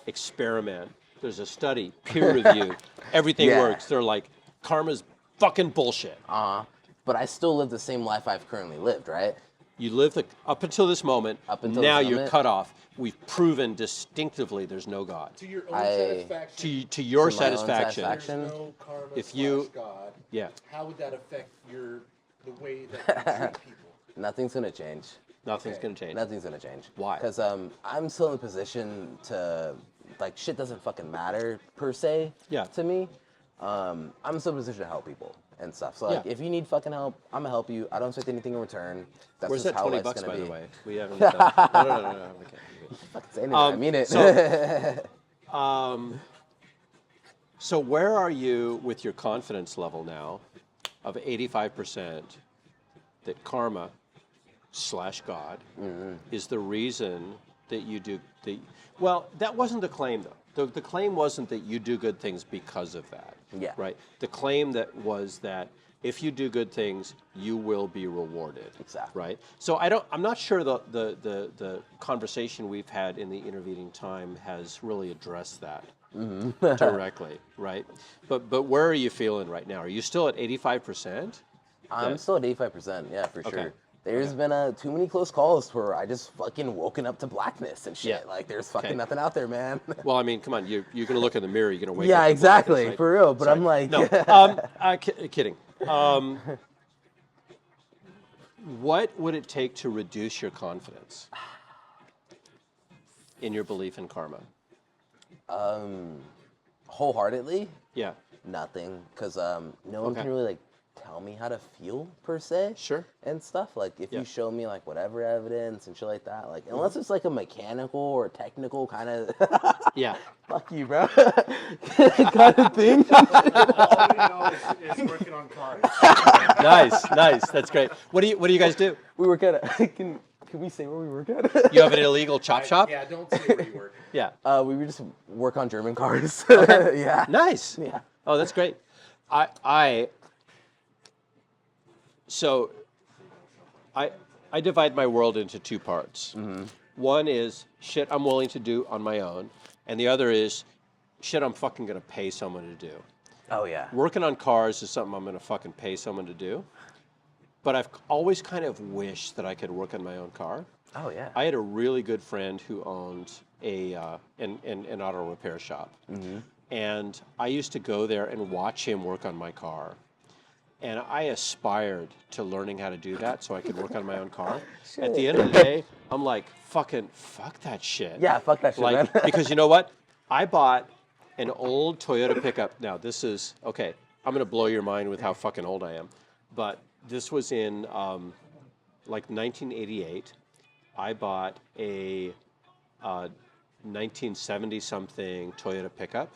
experiment. There's a study, peer review. Everything works. They're like, karma's fucking bullshit. But I still live the same life I've currently lived, right? You live up until this moment. Now you're cut off. We've proven distinctly there's no God. To your own satisfaction. To your satisfaction. There's no karma God. How would that affect the way that you treat people? Nothing's gonna change. Nothing's gonna change. Nothing's gonna change. Why? Because I'm still in a position to, like, shit doesn't fucking matter per se to me. I'm still in a position to help people and stuff. So like, if you need fucking help, I'm gonna help you. I don't expect anything in return. That's Where's just that how $20 life's gonna by be. the way? We haven't. No. Okay. Fucking say anything. I mean it. So where are you with your confidence level now of 85% that karma / God is the reason that you do the... Well, that wasn't the claim, though. The claim wasn't that you do good things because of that. Yeah. Right? The claim that was that if you do good things, you will be rewarded. Exactly. Right? So I'm not sure the conversation we've had in the intervening time has really addressed that directly, right? But where are you feeling right now? Are you still at 85%? I'm still at 85%, yeah, for sure. Okay. There's been too many close calls where I just fucking woken up to blackness and shit. Yeah. Like, there's fucking nothing out there, man. Well, I mean, come on, you're going to look in the mirror, you're going to wake up. Yeah, to exactly, blackness, right? for real. But Sorry. I'm like... No, kidding. What would it take to reduce your confidence in your belief in karma? Wholeheartedly, Yeah. nothing. Because no one can really, like, tell me how to feel, per se. Sure. And stuff. Like, if Yeah. you show me, like, whatever evidence and shit like that, like, unless it's, like, a mechanical or technical kind of... Yeah. Fuck you, bro. kind of thing. All we know is working on cars. Nice. That's great. What do you guys do? We work at a... Can we say where we work at? You have an illegal chop shop? Yeah, don't say where you work. Yeah. We would just work on German cars. Okay. Yeah. Nice. Yeah. Oh, that's great. So I divide my world into two parts. One is shit I'm willing to do on my own, and the other is shit I'm fucking gonna pay someone to do. Oh, yeah. Working on cars is something I'm gonna fucking pay someone to do. But I've always kind of wished that I could work on my own car. Oh, yeah. I had a really good friend who owned an auto repair shop. And I used to go there and watch him work on my car. And I aspired to learning how to do that so I could work on my own car. At the end of the day, I'm like, fuck that shit. Yeah, fuck that shit, like, man. Because you know what? I bought an old Toyota pickup. Now, this is, okay, I'm going to blow your mind with how fucking old I am. But this was in like 1988. I bought a 1970-something Toyota pickup.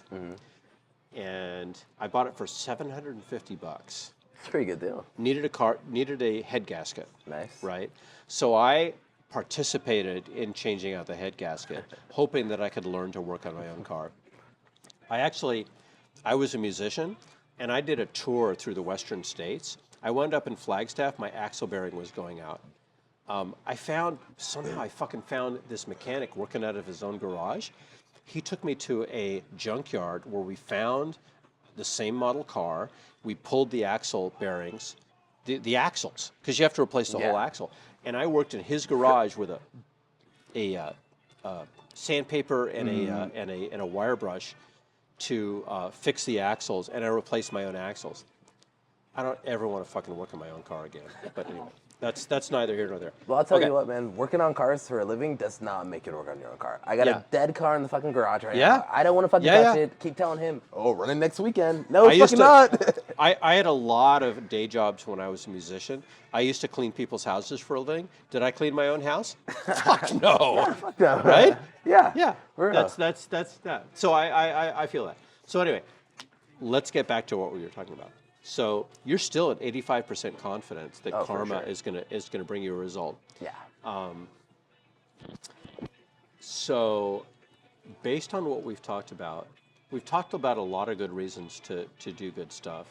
And I bought it for $750. It's a pretty good deal. Needed a head gasket. Nice. Right? So I participated in changing out the head gasket, hoping that I could learn to work on my own car. I was a musician, and I did a tour through the western states. I wound up in Flagstaff. My axle bearing was going out. I fucking found this mechanic working out of his own garage. He took me to a junkyard where we found the same model car. We pulled the axle bearings, the axles, because you have to replace the whole axle. And I worked in his garage with a sandpaper and a wire brush to fix the axles, and I replaced my own axles. I don't ever want to fucking work on my own car again. But anyway, that's neither here nor there. Well, I'll tell you what, man. Working on cars for a living does not make you work on your own car. I got a dead car in the fucking garage right now. I don't want to fucking touch it. Keep telling him, oh, run it next weekend. No, it's fucking not. I had a lot of day jobs when I was a musician. I used to clean people's houses for a living. Did I clean my own house? Fuck no. Yeah, fuck no. Right? Yeah. Yeah. For real. That's that. So I feel that. So anyway, let's get back to what we were talking about. So you're still at 85% confidence that karma is gonna bring you a result. Yeah. So based on what we've talked about a lot of good reasons to do good stuff.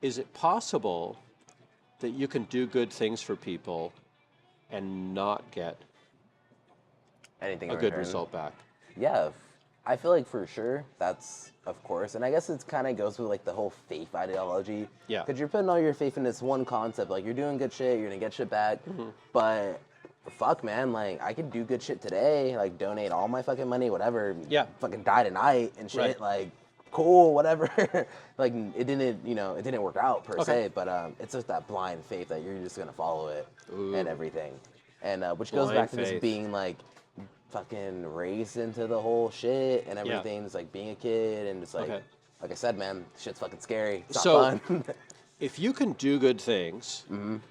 Is it possible that you can do good things for people and not get Anything a in good return. result back? Yeah. I feel like for sure that's of course, and I guess it kind of goes with like the whole faith ideology. Yeah. Because you're putting all your faith in this one concept, like you're doing good shit, you're gonna get shit back. But fuck, man, like I could do good shit today, like donate all my fucking money, whatever. Yeah. Fucking die tonight and shit. Right. Like, cool, whatever. Like it didn't work out per se, but it's just that blind faith that you're just gonna follow it and everything, and which goes Blind back to faith. this being like fucking raised into the whole shit and everything's like being a kid and just like like I said, man, shit's fucking scary. It's not So- fun. If you can do good things Mhm.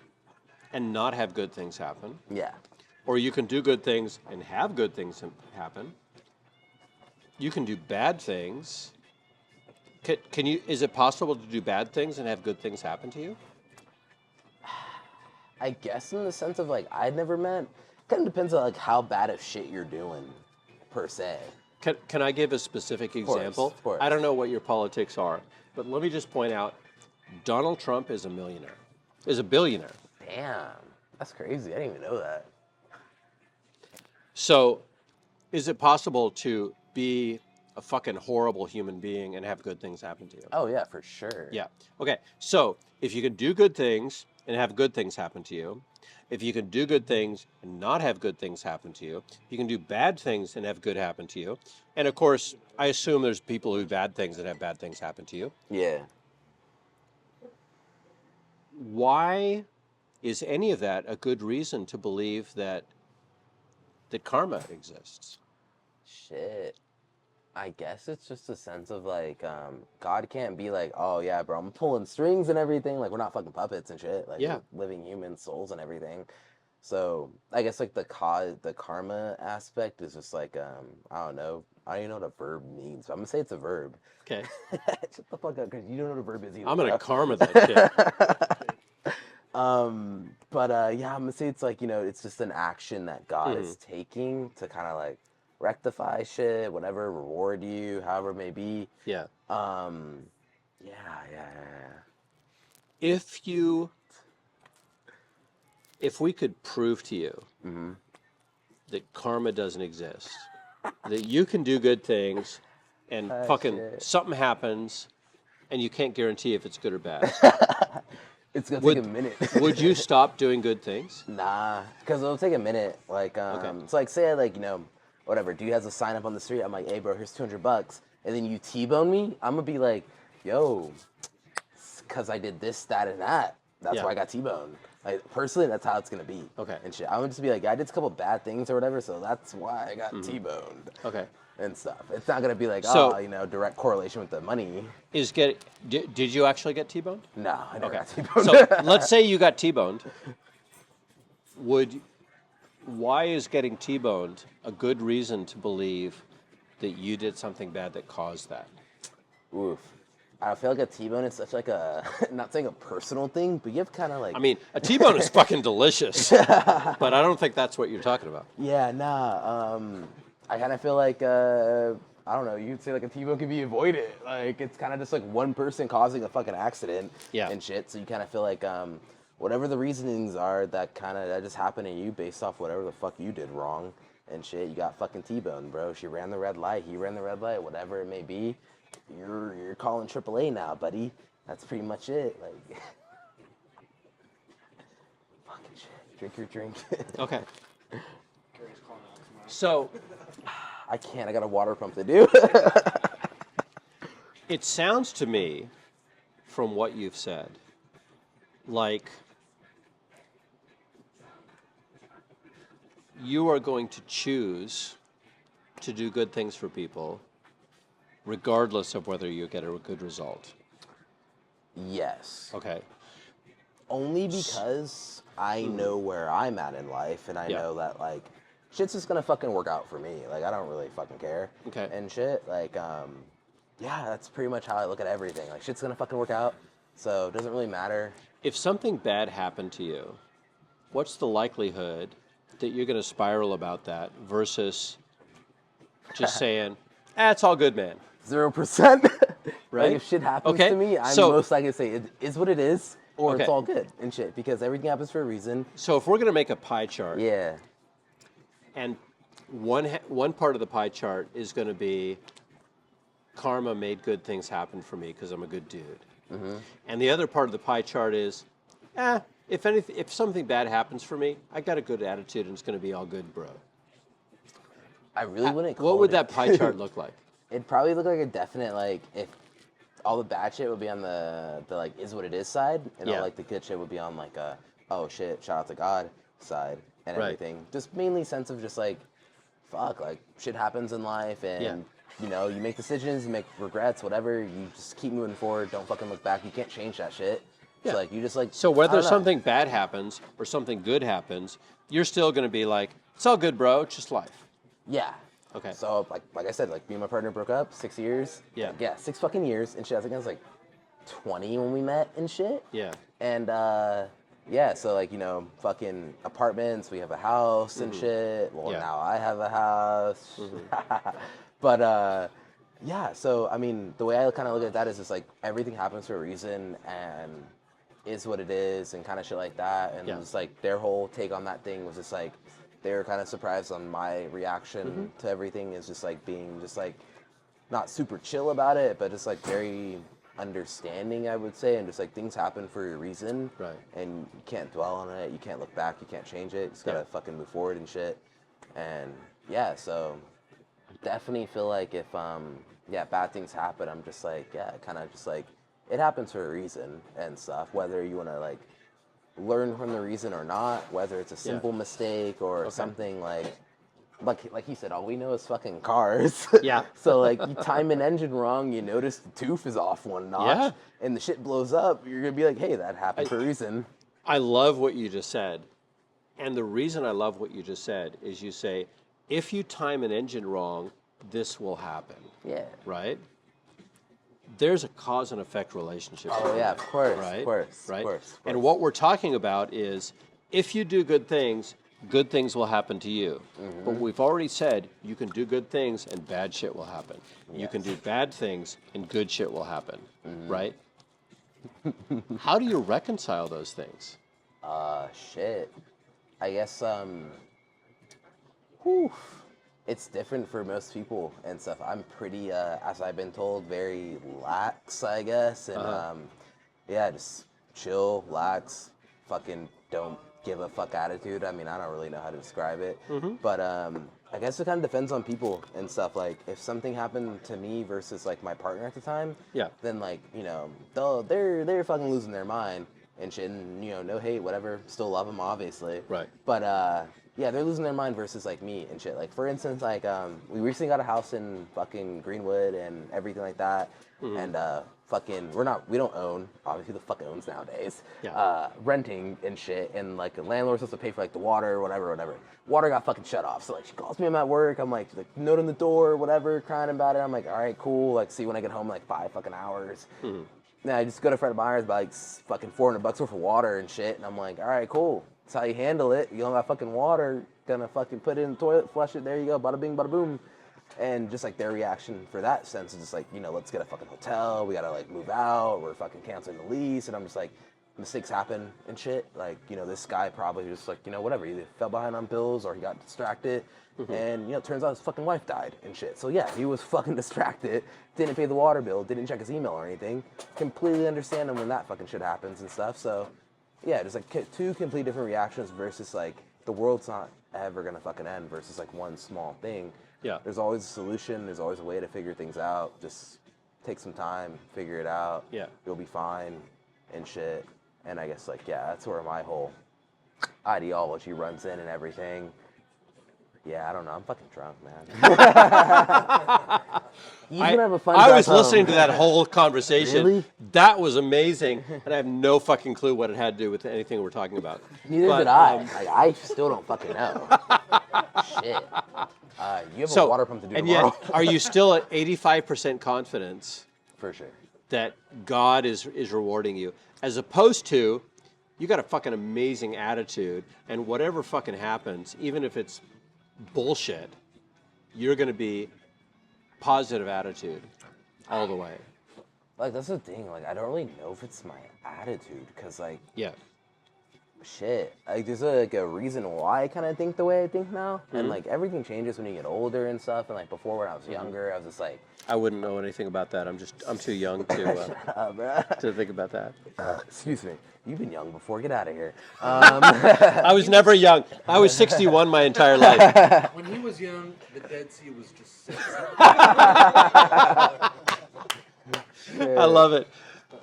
and not have good things happen, Yeah. or you can do good things and have good things happen, you can do bad things. Can you? Is it possible to do bad things and have good things happen to you? I guess in the sense of like I'd never met. Kind of depends on like how bad of shit you're doing, per se. Can I give a specific example? Of course. I don't know what your politics are, but let me just point out, Donald Trump is a billionaire. Damn, that's crazy. I didn't even know that. So, is it possible to be a fucking horrible human being and have good things happen to you? Oh yeah, for sure. Yeah. Okay. So, if you can do good things and have good things happen to you, if you can do good things and not have good things happen to you, you can do bad things and have good happen to you. And of course, I assume there's people who do bad things and have bad things happen to you. Yeah. Why is any of that a good reason to believe that karma exists? Shit. I guess it's just a sense of like, God can't be like, oh yeah, bro, I'm pulling strings and everything. Like we're not fucking puppets and shit. Like Yeah. we're living human souls and everything. So I guess like the karma aspect is just like, I don't know. I don't even know what a verb means. So I'm gonna say it's a verb. Okay. Shut the fuck up, because you don't know what a verb is either. I'm going to bro. karma that shit. Yeah, I'm gonna say it's like, it's just an action that God is taking to kind of like rectify shit, whatever, reward you, however it may be. Yeah. Yeah. If we could prove to you Mm-hmm. that karma doesn't exist, that you can do good things and fucking shit. something happens and you can't guarantee if it's good or bad, It's gonna Would- take a minute. would you stop doing good things? Nah, because it'll take a minute. Like, so like, say, like, whatever, dude has a sign up on the street. I'm like, hey, bro, here's $200. And then you T-bone me. I'm gonna be like, yo, because I did this, that, and that. That's Yeah. why I got T-boned. Like, personally, that's how it's gonna be. Okay. And shit. I'm gonna just be like, I did a couple bad things or whatever, so that's why I got T-boned. Okay. And stuff. It's not gonna be like, So- direct correlation with the money. Did you actually get T-boned? No, I never Okay. got T-boned. So let's say you got T-boned. Why is getting T-boned a good reason to believe that you did something bad that caused that? Oof. I feel like a T-bone is such like a, not saying a personal thing, but you have kind of like. I mean, a T-bone is fucking delicious, but I don't think that's what you're talking about. Yeah, nah. I kind of feel like, I don't know, you'd say like a T-bone could be avoided. Like, it's kind of just like one person causing a fucking accident Yeah. and shit. So you kind of feel like, whatever the reasonings are that just happened to you based off whatever the fuck you did wrong and shit, you got fucking T-boned, bro. She ran the red light, he ran the red light, whatever it may be. You're calling AAA now, buddy. That's pretty much it. Like, fucking shit. Drink your drink. Okay. Carrie's calling out tomorrow. So I can't. I got a water pump to do. it sounds to me, from what you've said, like you are going to choose to do good things for people regardless of whether you get a good result. Yes. Okay. Only because I know where I'm at in life, and I Yeah. know that like shit's just gonna fucking work out for me. Like I don't really fucking care. Okay. And shit. Like yeah, that's pretty much how I look at everything. Like shit's gonna fucking work out, so it doesn't really matter. If something bad happened to you, what's the likelihood that you're going to spiral about that versus just saying, it's all good, man? 0%. Right? Like if shit happens Okay, to me, I'm so- most likely to say it is what it is, or Okay. it's all good and shit, because everything happens for a reason. So if we're going to make a pie chart, Yeah. and one part of the pie chart is going to be karma made good things happen for me because I'm a good dude. Mm-hmm. And the other part of the pie chart is, if something bad happens for me, I got a good attitude and it's going to be all good, bro. I really wouldn't call What would it- that pie chart look like? It'd probably look like a definite, like, if all the bad shit would be on the like, is what it is side, and Yeah. all, like, the good shit would be on, like, oh, shit, shout out to God side, and Right. everything. Just mainly sense of just, like, fuck, like, shit happens in life, and Yeah. you know, you make decisions, you make regrets, whatever. You just keep moving forward. Don't fucking look back. You can't change that shit. Yeah. So like you just like. So I whether don't know. something bad happens or something good happens, you're still going to be like, it's all good, bro. It's just life. Yeah. Okay. So like I said, like me and my partner broke up 6 years. Yeah. Like, yeah, 6 fucking years and shit. I think I was like 20 when we met and shit. Yeah. And yeah, so like, you know, fucking apartments, we have a house and shit. Well, Yeah. now I have a house. But yeah, so I mean, the way I kind of look at that is just like everything happens for a reason and is what it is and kind of shit like that. And Yeah. just like their whole take on that thing was just like they were kind of surprised on my reaction to everything is just like being just like not super chill about it, but just like very understanding, I would say, and just like things happen for a reason, Right. and you can't dwell on it, you can't look back, you can't change it, you just gotta fucking move forward and shit. And yeah, so definitely feel like if yeah, bad things happen, I'm just like, yeah, kind of just like it happens for a reason and stuff, whether you want to like learn from the reason or not, whether it's a simple mistake or something like he said, all we know is fucking cars. Yeah. So like you time an engine wrong, you notice the tooth is off one notch, and the shit blows up. You're gonna be like, hey, that happened for a reason. I love what you just said. And the reason I love what you just said is you say, if you time an engine wrong, this will happen. Yeah. Right? There's a cause and effect relationship. Oh yeah, of course, Right? of course, Right? of course. And what we're talking about is if you do good things will happen to you. But we've already said you can do good things and bad shit will happen. You can do bad things and good shit will happen. Right? How do you reconcile those things? Shit. I guess it's different for most people and stuff. I'm pretty, as I've been told, very lax, I guess, and yeah, just chill, lax, fucking don't give a fuck attitude. I mean, I don't really know how to describe it, but I guess it kind of depends on people and stuff. Like, if something happened to me versus like my partner at the time, then like, you know, they're fucking losing their mind and shit, and you know, no hate, whatever, still love them obviously, Right. but yeah, they're losing their mind versus like me and shit. Like, for instance, like we recently got a house in fucking Greenwood and everything like that, and fucking we don't own, obviously. Who the fuck owns nowadays? Renting and shit, and like the landlord's supposed to pay for like the water or whatever. Water got fucking shut off, so like she calls me, I'm at work, I'm like note on the door, whatever, crying about it. I'm like, all right, cool, like see you when I get home in like 5 fucking hours. Now I just go to Fred Meyer's, buy like fucking $400 worth of water and shit, and I'm like, all right, cool. That's how you handle it. You don't got fucking water, gonna fucking put it in the toilet, flush it, there you go, bada bing, bada boom. And just like their reaction for that sense is just like, you know, let's get a fucking hotel, we gotta like move out, we're fucking canceling the lease. And I'm just like, mistakes happen and shit. Like, you know, this guy probably just like, you know, whatever, he either fell behind on bills or he got distracted. And, you know, it turns out his fucking wife died and shit. So yeah, he was fucking distracted, didn't pay the water bill, didn't check his email or anything. Completely understand him when that fucking shit happens and stuff. So yeah, just like 2 completely different reactions versus like the world's not ever gonna fucking end versus like one small thing. Yeah. There's always a solution. There's always a way to figure things out. Just take some time, figure it out. Yeah. You'll be fine and shit. And I guess like, yeah, that's where my whole ideology runs in and everything. Yeah, I don't know. I'm fucking drunk, man. I was listening to that whole conversation. Really? That was amazing, and I have no fucking clue what it had to do with anything we're talking about. Neither did I. Like, I still don't fucking know. Shit. You have a water pump to do and tomorrow. yet, are you still at 85% confidence For sure. that God is rewarding you, as opposed to you got a fucking amazing attitude, and whatever fucking happens, even if it's bullshit, you're going to be positive attitude all the way. Like, that's the thing. Like, I don't really know if it's my attitude, because, like, Yeah. shit. Like, there's a reason why I kind of think the way I think now. And, like, everything changes when you get older and stuff. And, like, before when I was younger, I was just like... I wouldn't know anything about that. I'm too young to to think about that. Excuse me. You've been young before. Get out of here. I was never young. I was 61 my entire life. When he was young, the Dead Sea was just six. I love it.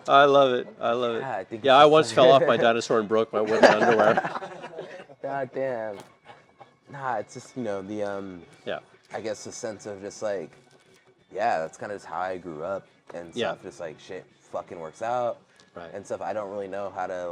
I love it. I love it. Yeah, I think Yeah, I once fell off my dinosaur and broke my wooden underwear. God damn. Nah, it's just, you know, the, Yeah. I guess the sense of just, like, yeah, that's kind of just how I grew up and Yeah. stuff. Just like shit fucking works out Right. and stuff. I don't really know how to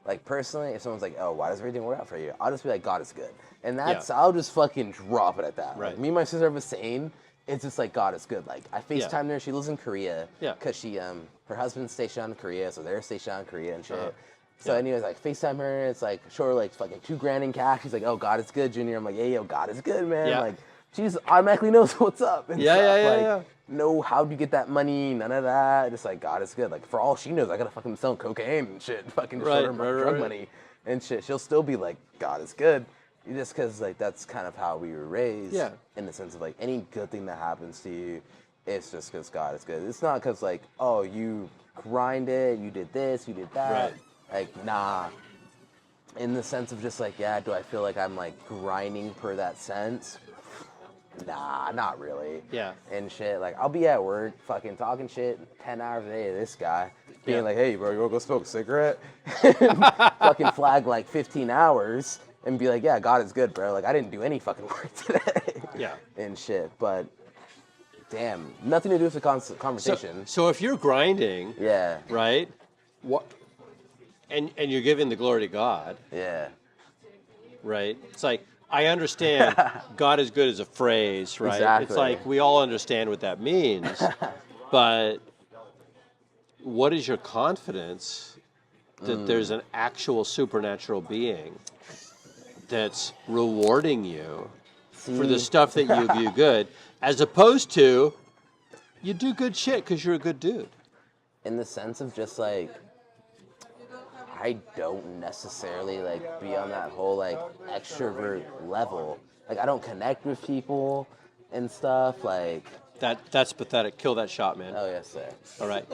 like personally, if someone's like, oh, why does everything work out for you? I'll just be like, God is good. And that's, I'll just fucking drop it at that. Right. Like, me and my sister have a saying, it's just like, God is good. Like, I FaceTime Yeah. her, she lives in Korea. Yeah. Because she, her husband's stationed in Korea, so they're stationed in Korea and shit. So Yeah. anyways, like, FaceTime her, it's like, show her like fucking $2,000 in cash. She's like, oh, God is good, Junior. I'm like, yeah, yo, God is good, man. Yeah. Like, she just automatically knows what's up and Yeah, stuff. yeah, yeah, like, yeah. no, how'd you get that money? None of that. Just like, God is good. Like, for all she knows, I gotta fucking sell cocaine and shit. Fucking show her my drug money and shit. She'll still be like, God is good. Just because, like, that's kind of how we were raised. Yeah. In the sense of, like, any good thing that happens to you, it's just because God is good. It's not because, like, oh, you grinded, you did this, you did that. Right. Like, nah. In the sense of just, like, yeah, do I feel like I'm, like, grinding per that sense? Nah, not really. Yeah. And shit, like, I'll be at work fucking talking shit 10 hours a day to this guy, being Yeah. like, hey, bro, you wanna go smoke a cigarette? Fucking flag like 15 hours and be like, yeah, God is good, bro. Like, I didn't do any fucking work today. Yeah. And shit, but damn, nothing to do with the conversation. So if you're grinding, Yeah, right? What? And you're giving the glory to God, yeah, right? It's like I understand God is good as a phrase, right? Exactly. It's like we all understand what that means, but what is your confidence that there's an actual supernatural being that's rewarding you for the stuff that you view good, as opposed to you do good shit because you're a good dude? in the sense of just like, I don't necessarily like be on that whole like extrovert level. Like, I don't connect with people and stuff. Like, That's pathetic. Kill that shot, man. oh yes, sir. All right.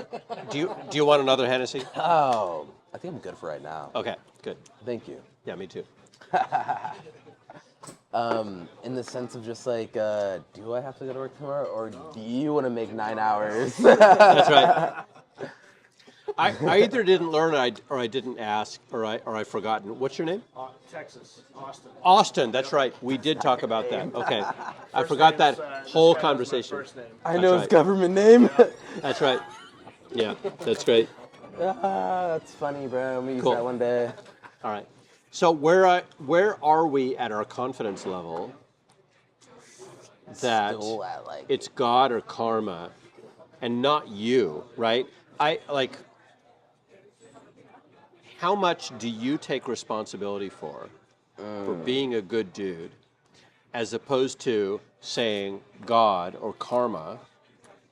Do you want another Hennessy? Oh, I think I'm good for right now. Okay, good. Thank you. Yeah, me too. In the sense of just like, do I have to go to work tomorrow, or do you want to make 9 hours? That's right. I either didn't learn or I didn't ask or I forgotten. What's your name? Texas, Austin. Austin. That's right. We did talk about that. Okay. I forgot that whole conversation. First name. I That's know right. his government name. That's right. Yeah, that's great. That's funny, bro. I'm gonna use Cool. that one day. All right. So where are we at our confidence level that Still at like, it's God or karma and not you, right? How much do you take responsibility for being a good dude, as opposed to saying God or karma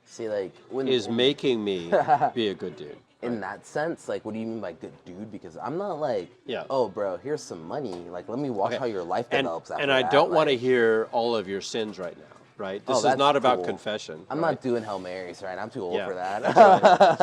see, like, when is making me be a good dude? in that sense, like, what do you mean by good dude? Because I'm not like, Yeah. oh, bro, here's some money. Like, let me watch how your life develops after And I that. don't want to Like, hear all of your sins right now, right? This is that's not about cool. confession. I'm right? not doing Hail Marys, right? I'm too old Yeah, for that. that's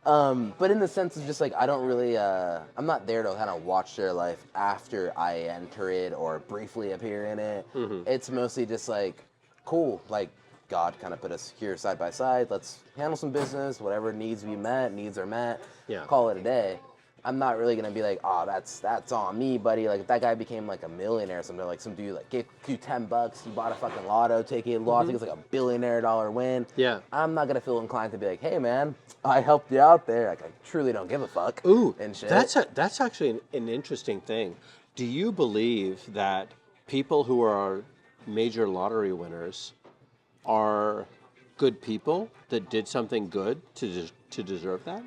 right. But in the sense of just like, I don't really, I'm not there to kind of watch their life after I enter it or briefly appear in it. Mm-hmm. It's mostly just like, cool, like, God kind of put us here side by side. Let's handle some business. Whatever needs are met. Yeah. Call it a day. I'm not really gonna be like, oh, that's on me, buddy. Like, if that guy became like a millionaire or something, like some dude like gave you $10, he bought a fucking lotto ticket, I think it's like $1 billion win. Yeah. I'm not gonna feel inclined to be like, hey man, I helped you out there. Like, I truly don't give a fuck. Ooh, and shit. that's actually an interesting thing. Do you believe that people who are major lottery winners are good people that did something good to deserve that?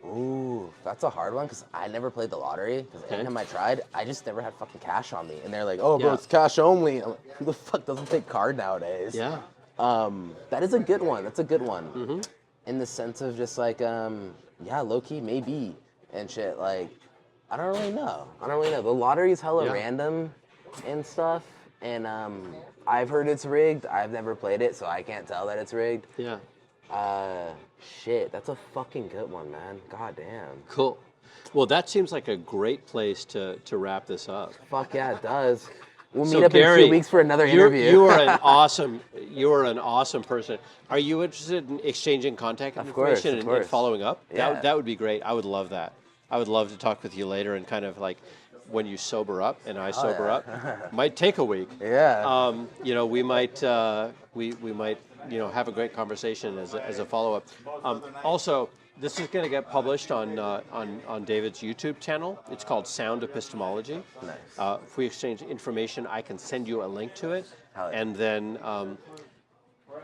Ooh, that's a hard one because I never played the lottery. Because Okay. every time I tried, I just never had fucking cash on me. And they're like, oh, bro, Yeah. it's cash only. I'm like, who the fuck doesn't take card nowadays? Yeah. That is a good one. That's a good one. Mm-hmm. In the sense of just like, yeah, low key, maybe. And shit, like, I don't really know. The lottery's hella Yeah. random and stuff. And I've heard it's rigged. I've never played it, so I can't tell that it's rigged. Yeah. Shit, that's a fucking good one, man. God damn. Cool. Well, that seems like a great place to wrap this up. Fuck yeah, it does. We'll So meet up Gary, in 2 weeks for another interview. You are an awesome person. Are you interested in exchanging contact information of course. and following up? Yeah. That would be great. I would love that. I would love to talk with you later and kind of like when you sober up and I Oh, sober yeah. up, might take a week. Yeah. We might have a great conversation as a follow up. Also, this is going to get published on David's YouTube channel. It's called Sound Epistemology. Nice. If we exchange information, I can send you a link to it, Hell yeah. and then.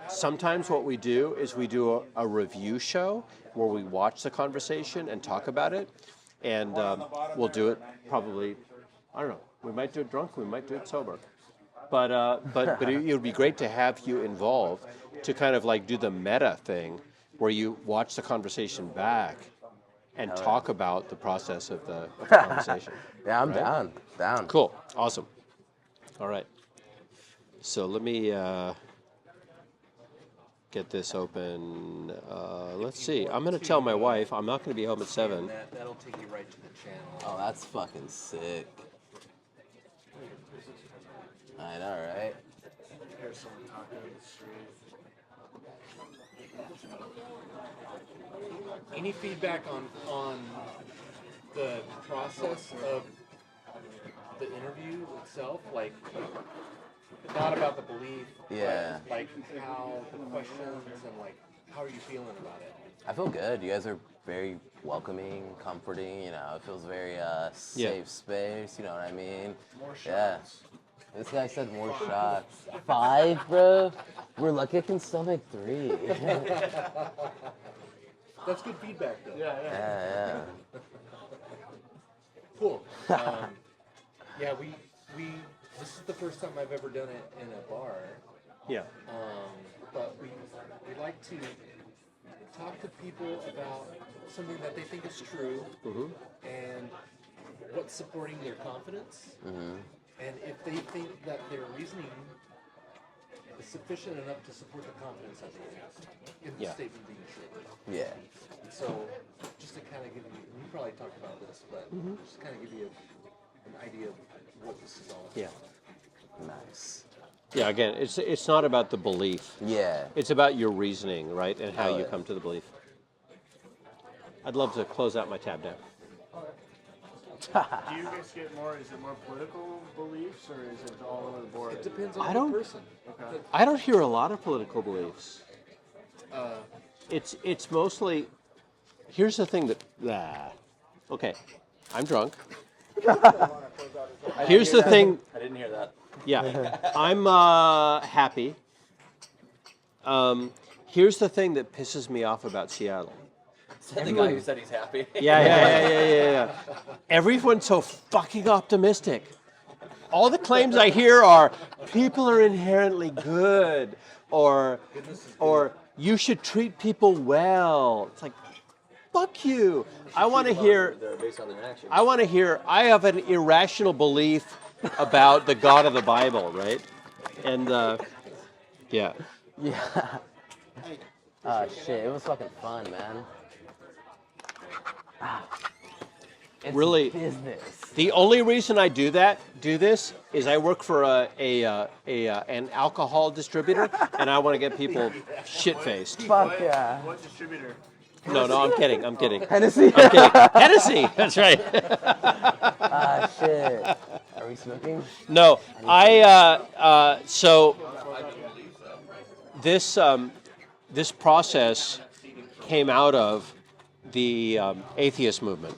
Sometimes what we do is we do a review show where we watch the conversation and talk about it, and we'll do it probably, I don't know, we might do it drunk, we might do it sober. But it would be great to have you involved to kind of like do the meta thing where you watch the conversation back and talk about the process of the conversation. Yeah, I'm Right? down. Cool, awesome. All right, so let me get this open. Let's see. I'm going to tell my wife I'm not going to be home at 7. That'll take you right to the channel. Oh, that's fucking sick. I know, right? Here's someone talking on the street. Any feedback on the process of the interview itself? Like, not about the belief, Yeah. but like how the questions and like how are you feeling about it? I feel good. You guys are very welcoming, comforting. You know, it feels very safe space. You know what I mean? More shots. Yeah. This guy said more shots. 5, bro. We're lucky I can still make 3. That's good feedback, though. Yeah. Cool. Yeah, we. This is the first time I've ever done it in a bar. Yeah. But we like to talk to people about something that they think is true and what's supporting their confidence. And if they think that their reasoning is sufficient enough to support the confidence that they have in the statement being true. Yeah. So just to kind of give you, we probably talked about this, but just to kind of give you an idea of what this is all about. Yeah. Nice. Yeah, again, it's not about the belief. Yeah. It's about your reasoning, right, and how you yeah. come to the belief. I'd love to close out my tab now. Do you guys get more? Is it more political beliefs, or is it all over the board? It depends I on don't- the person. Okay. I don't hear a lot of political beliefs. Uh, It's mostly. Here's the thing that. Okay, I'm drunk. Here's the thing. I didn't hear that. Yeah, I'm happy. Here's the thing that pisses me off about Seattle. The guy who said he's happy. Yeah. Everyone's so fucking optimistic. All the claims I hear are people are inherently good, or you should treat people well. It's like, fuck you. I want to hear. They're based on their actions. I want to hear. I have an irrational belief about the God of the Bible, right? And yeah. Yeah. Shit, it was fucking fun, man. It's Really, business. the only reason I do this, is I work for an alcohol distributor, and I want to get people shit-faced. Fuck yeah. What distributor? No, I'm kidding. Hennessy? I'm kidding. Hennessy, that's right. Shit. Are we smoking? No, so this process came out of the atheist movement,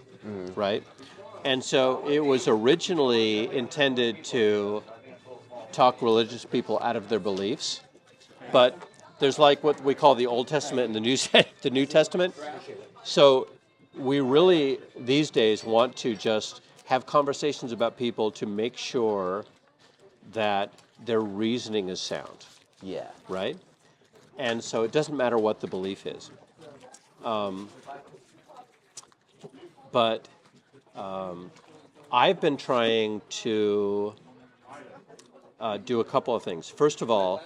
right? And so it was originally intended to talk religious people out of their beliefs, but there's like what we call the Old Testament and the New Testament. So we really these days want to just have conversations about people to make sure that their reasoning is sound, Yeah. right? And so it doesn't matter what the belief is. But I've been trying to do a couple of things. First of all,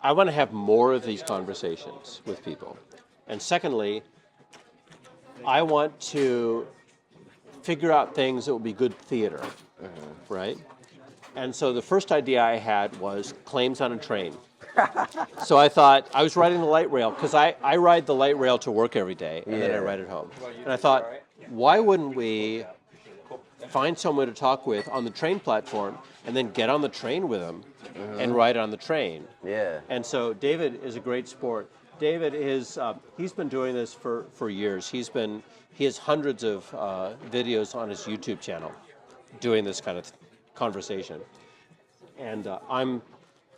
I want to have more of these conversations with people. And secondly, I want to figure out things that will be good theater, right? And so the first idea I had was claims on a train. So I thought, I was riding the light rail, because I ride the light rail to work every day, and then I ride it home. And I thought, why wouldn't we find someone to talk with on the train platform, and then get on the train with them and ride on the train. Yeah. And so David is a great sport. David is he's been doing this for years. He has hundreds of videos on his YouTube channel doing this kind of conversation. And I'm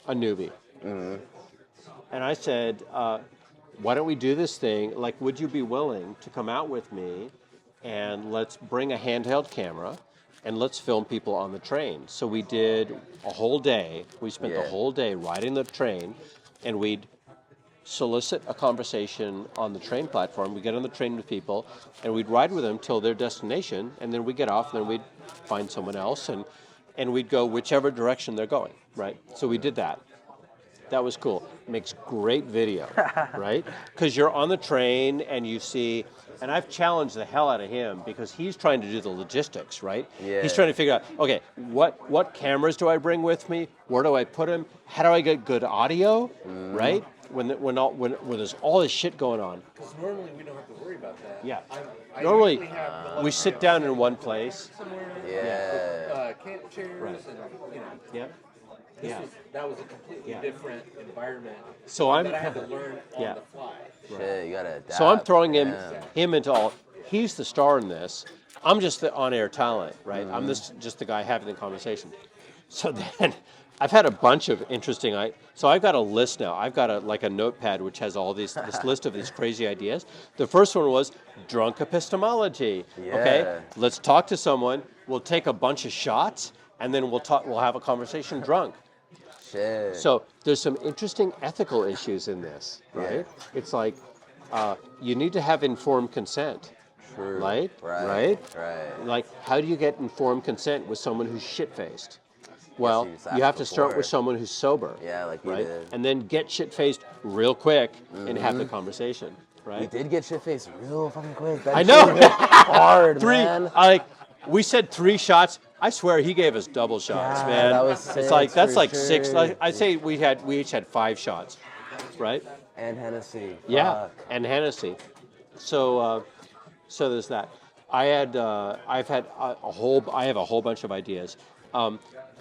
a newbie. And I said, why don't we do this thing? Like, would you be willing to come out with me and let's bring a handheld camera and let's film people on the train? So we did a whole day. We spent the whole day riding the train, and we'd solicit a conversation on the train platform. We get on the train with people, and we'd ride with them till their destination, and then we'd get off, and then we'd find someone else, and we'd go whichever direction they're going, right? So we did that. That was cool. Makes great video, right? Because you're on the train and you see, and I've challenged the hell out of him because he's trying to do the logistics, right? Yeah. He's trying to figure out, okay, what cameras do I bring with me? Where do I put them? How do I get good audio, right? When there's all this shit going on. Because normally we don't have to worry about that. Yeah. I Normally, usually have the we sit down in one place. somewhere. Yeah. Camp chairs Right. and Yep. Yeah. that was a completely Yeah. different environment So I'm that I had to learn on Yeah. the fly. Shit, you gotta adapt. So I'm throwing him Yeah. into all. He's the star in this. I'm just the on-air talent, right? I'm just the guy having the conversation. So then, I've had a bunch of interesting. So I've got a list now. I've got a notepad which has all this list of these crazy ideas. The first one was drunk epistemology. Okay, Yeah. let's talk to someone. We'll take a bunch of shots, and then we'll talk. We'll have a conversation drunk. Shit. So there's some interesting ethical issues in this, right? Yeah. It's like you need to have informed consent, True. right? Right. Like, how do you get informed consent with someone who's shit-faced? Well, you just you have asked to start before. with someone who's sober, Yeah, like you right? did. And then get shit-faced real quick and have the conversation, right? We did get shit faced real fucking quick. That I know. shit hit hard, Three, man. we said 3 shots. I swear he gave us double shots, God, man. that was It's six like that's for like 6. sure. I'd say we each had 5 shots, right? And Hennessy. Yeah, Fuck. and Hennessy. So there's that. I have a whole bunch of ideas.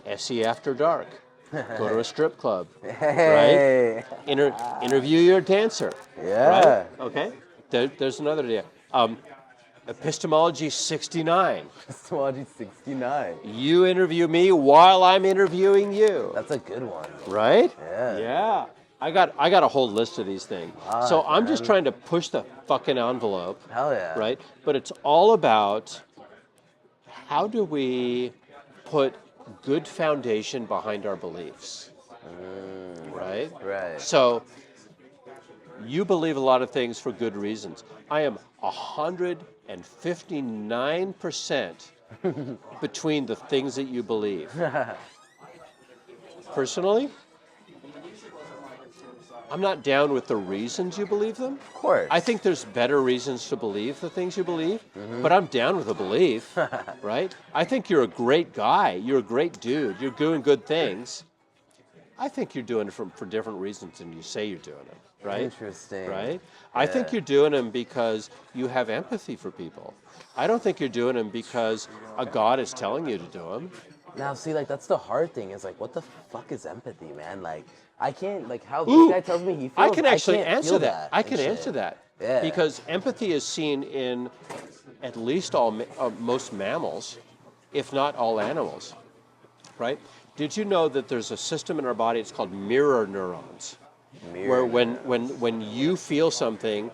SE after dark. Go to a strip club. Hey. Right? Interview your dancer. Yeah. Right? Okay. There's another idea. Epistemology 69. Epistemology 69. You interview me while I'm interviewing you. That's a good one. Right? Yeah. Yeah. I got a whole list of these things. So I'm just trying to push the fucking envelope. Hell yeah. Right? But it's all about how do we put good foundation behind our beliefs. Right? Right. So you believe a lot of things for good reasons. I am 159% between the things that you believe. Personally, I'm not down with the reasons you believe them. Of course. I think there's better reasons to believe the things you believe, but I'm down with the belief, right? I think you're a great guy. You're a great dude. You're doing good things. I think you're doing it for different reasons than you say you're doing it, right? Interesting. Right? I think you're doing them because you have empathy for people. I don't think you're doing them because a God is telling you to do them. Now, see, like, that's the hard thing is, like, what the fuck is empathy, man? Like, I can't, like, how Ooh, this guy tells me he feels, I can actually can't answer feel that. I and can shit. answer that. Yeah. Because empathy is seen in at least most mammals, if not all animals, right? Did you know that there's a system in our body, it's called mirror neurons, where when you feel something,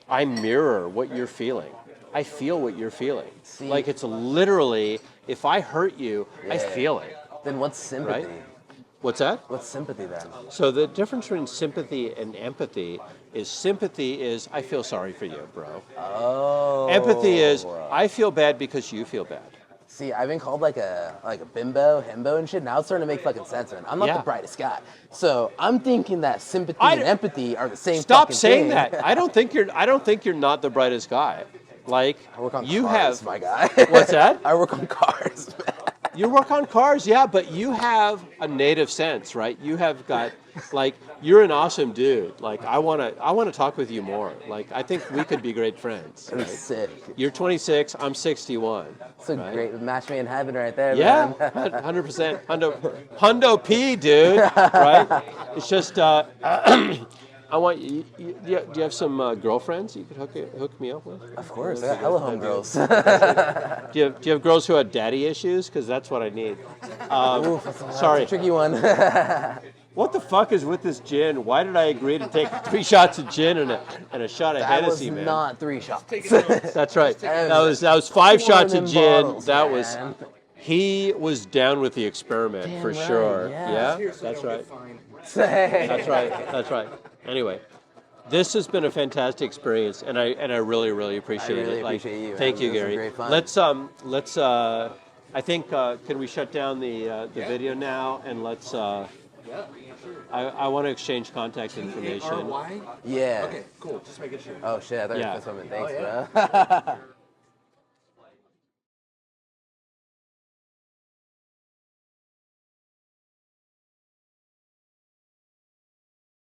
I mirror what you're feeling. I feel what you're feeling. See- Like it's literally, if I hurt you, I Yeah. feel it. Then what's sympathy? Right? What's that? What's sympathy then? So the difference between sympathy and empathy is I feel sorry for you, bro. Oh. Empathy is I feel bad because you feel bad. See, I've been called like a bimbo, himbo, and shit. Now it's starting to make fucking sense, man. I'm not Yeah. the brightest guy, so I'm thinking that sympathy I and don't- empathy are the same. Stop fucking saying thing. that. I don't think you're not the brightest guy. Like I work on you cars, have my guy. What's that? I work on cars, man. You work on cars, yeah, but you have a native sense, right? You have got, like, you're an awesome dude. Like, I wanna talk with you more. Like, I think we could be great friends. That'd be Right? sick. You're 26, I'm 61. It's a right? great match made in heaven right there, Yeah, man. 100%. Hundo P, dude. Right? It's just, I want you. Do you have some girlfriends you could hook me up with? Of course, I got hella homegirls. Do you have girls who have daddy issues? Because that's what I need. Oof, that's Sorry. a tricky one. What the fuck is with this gin? Why did I agree to take 3 shots of gin and a shot of That was Hennessy, man? not 3 shots. That's right. That was 5 4 shots of them gin. bottles, That man. was. He was down with the experiment Damn for right, sure. yeah. That's right. Say. That's right. Anyway, this has been a fantastic experience, and I really appreciate it. I really appreciate you. Thank man. you, This was Gary. great fun. Let's. I think can we shut down the video now, and let's. Yeah, sure. I want to exchange contact information. RY? Yeah. Okay, cool. Just making sure. Oh shit, I thought you Yeah. were something. Thanks, Oh, yeah. bro.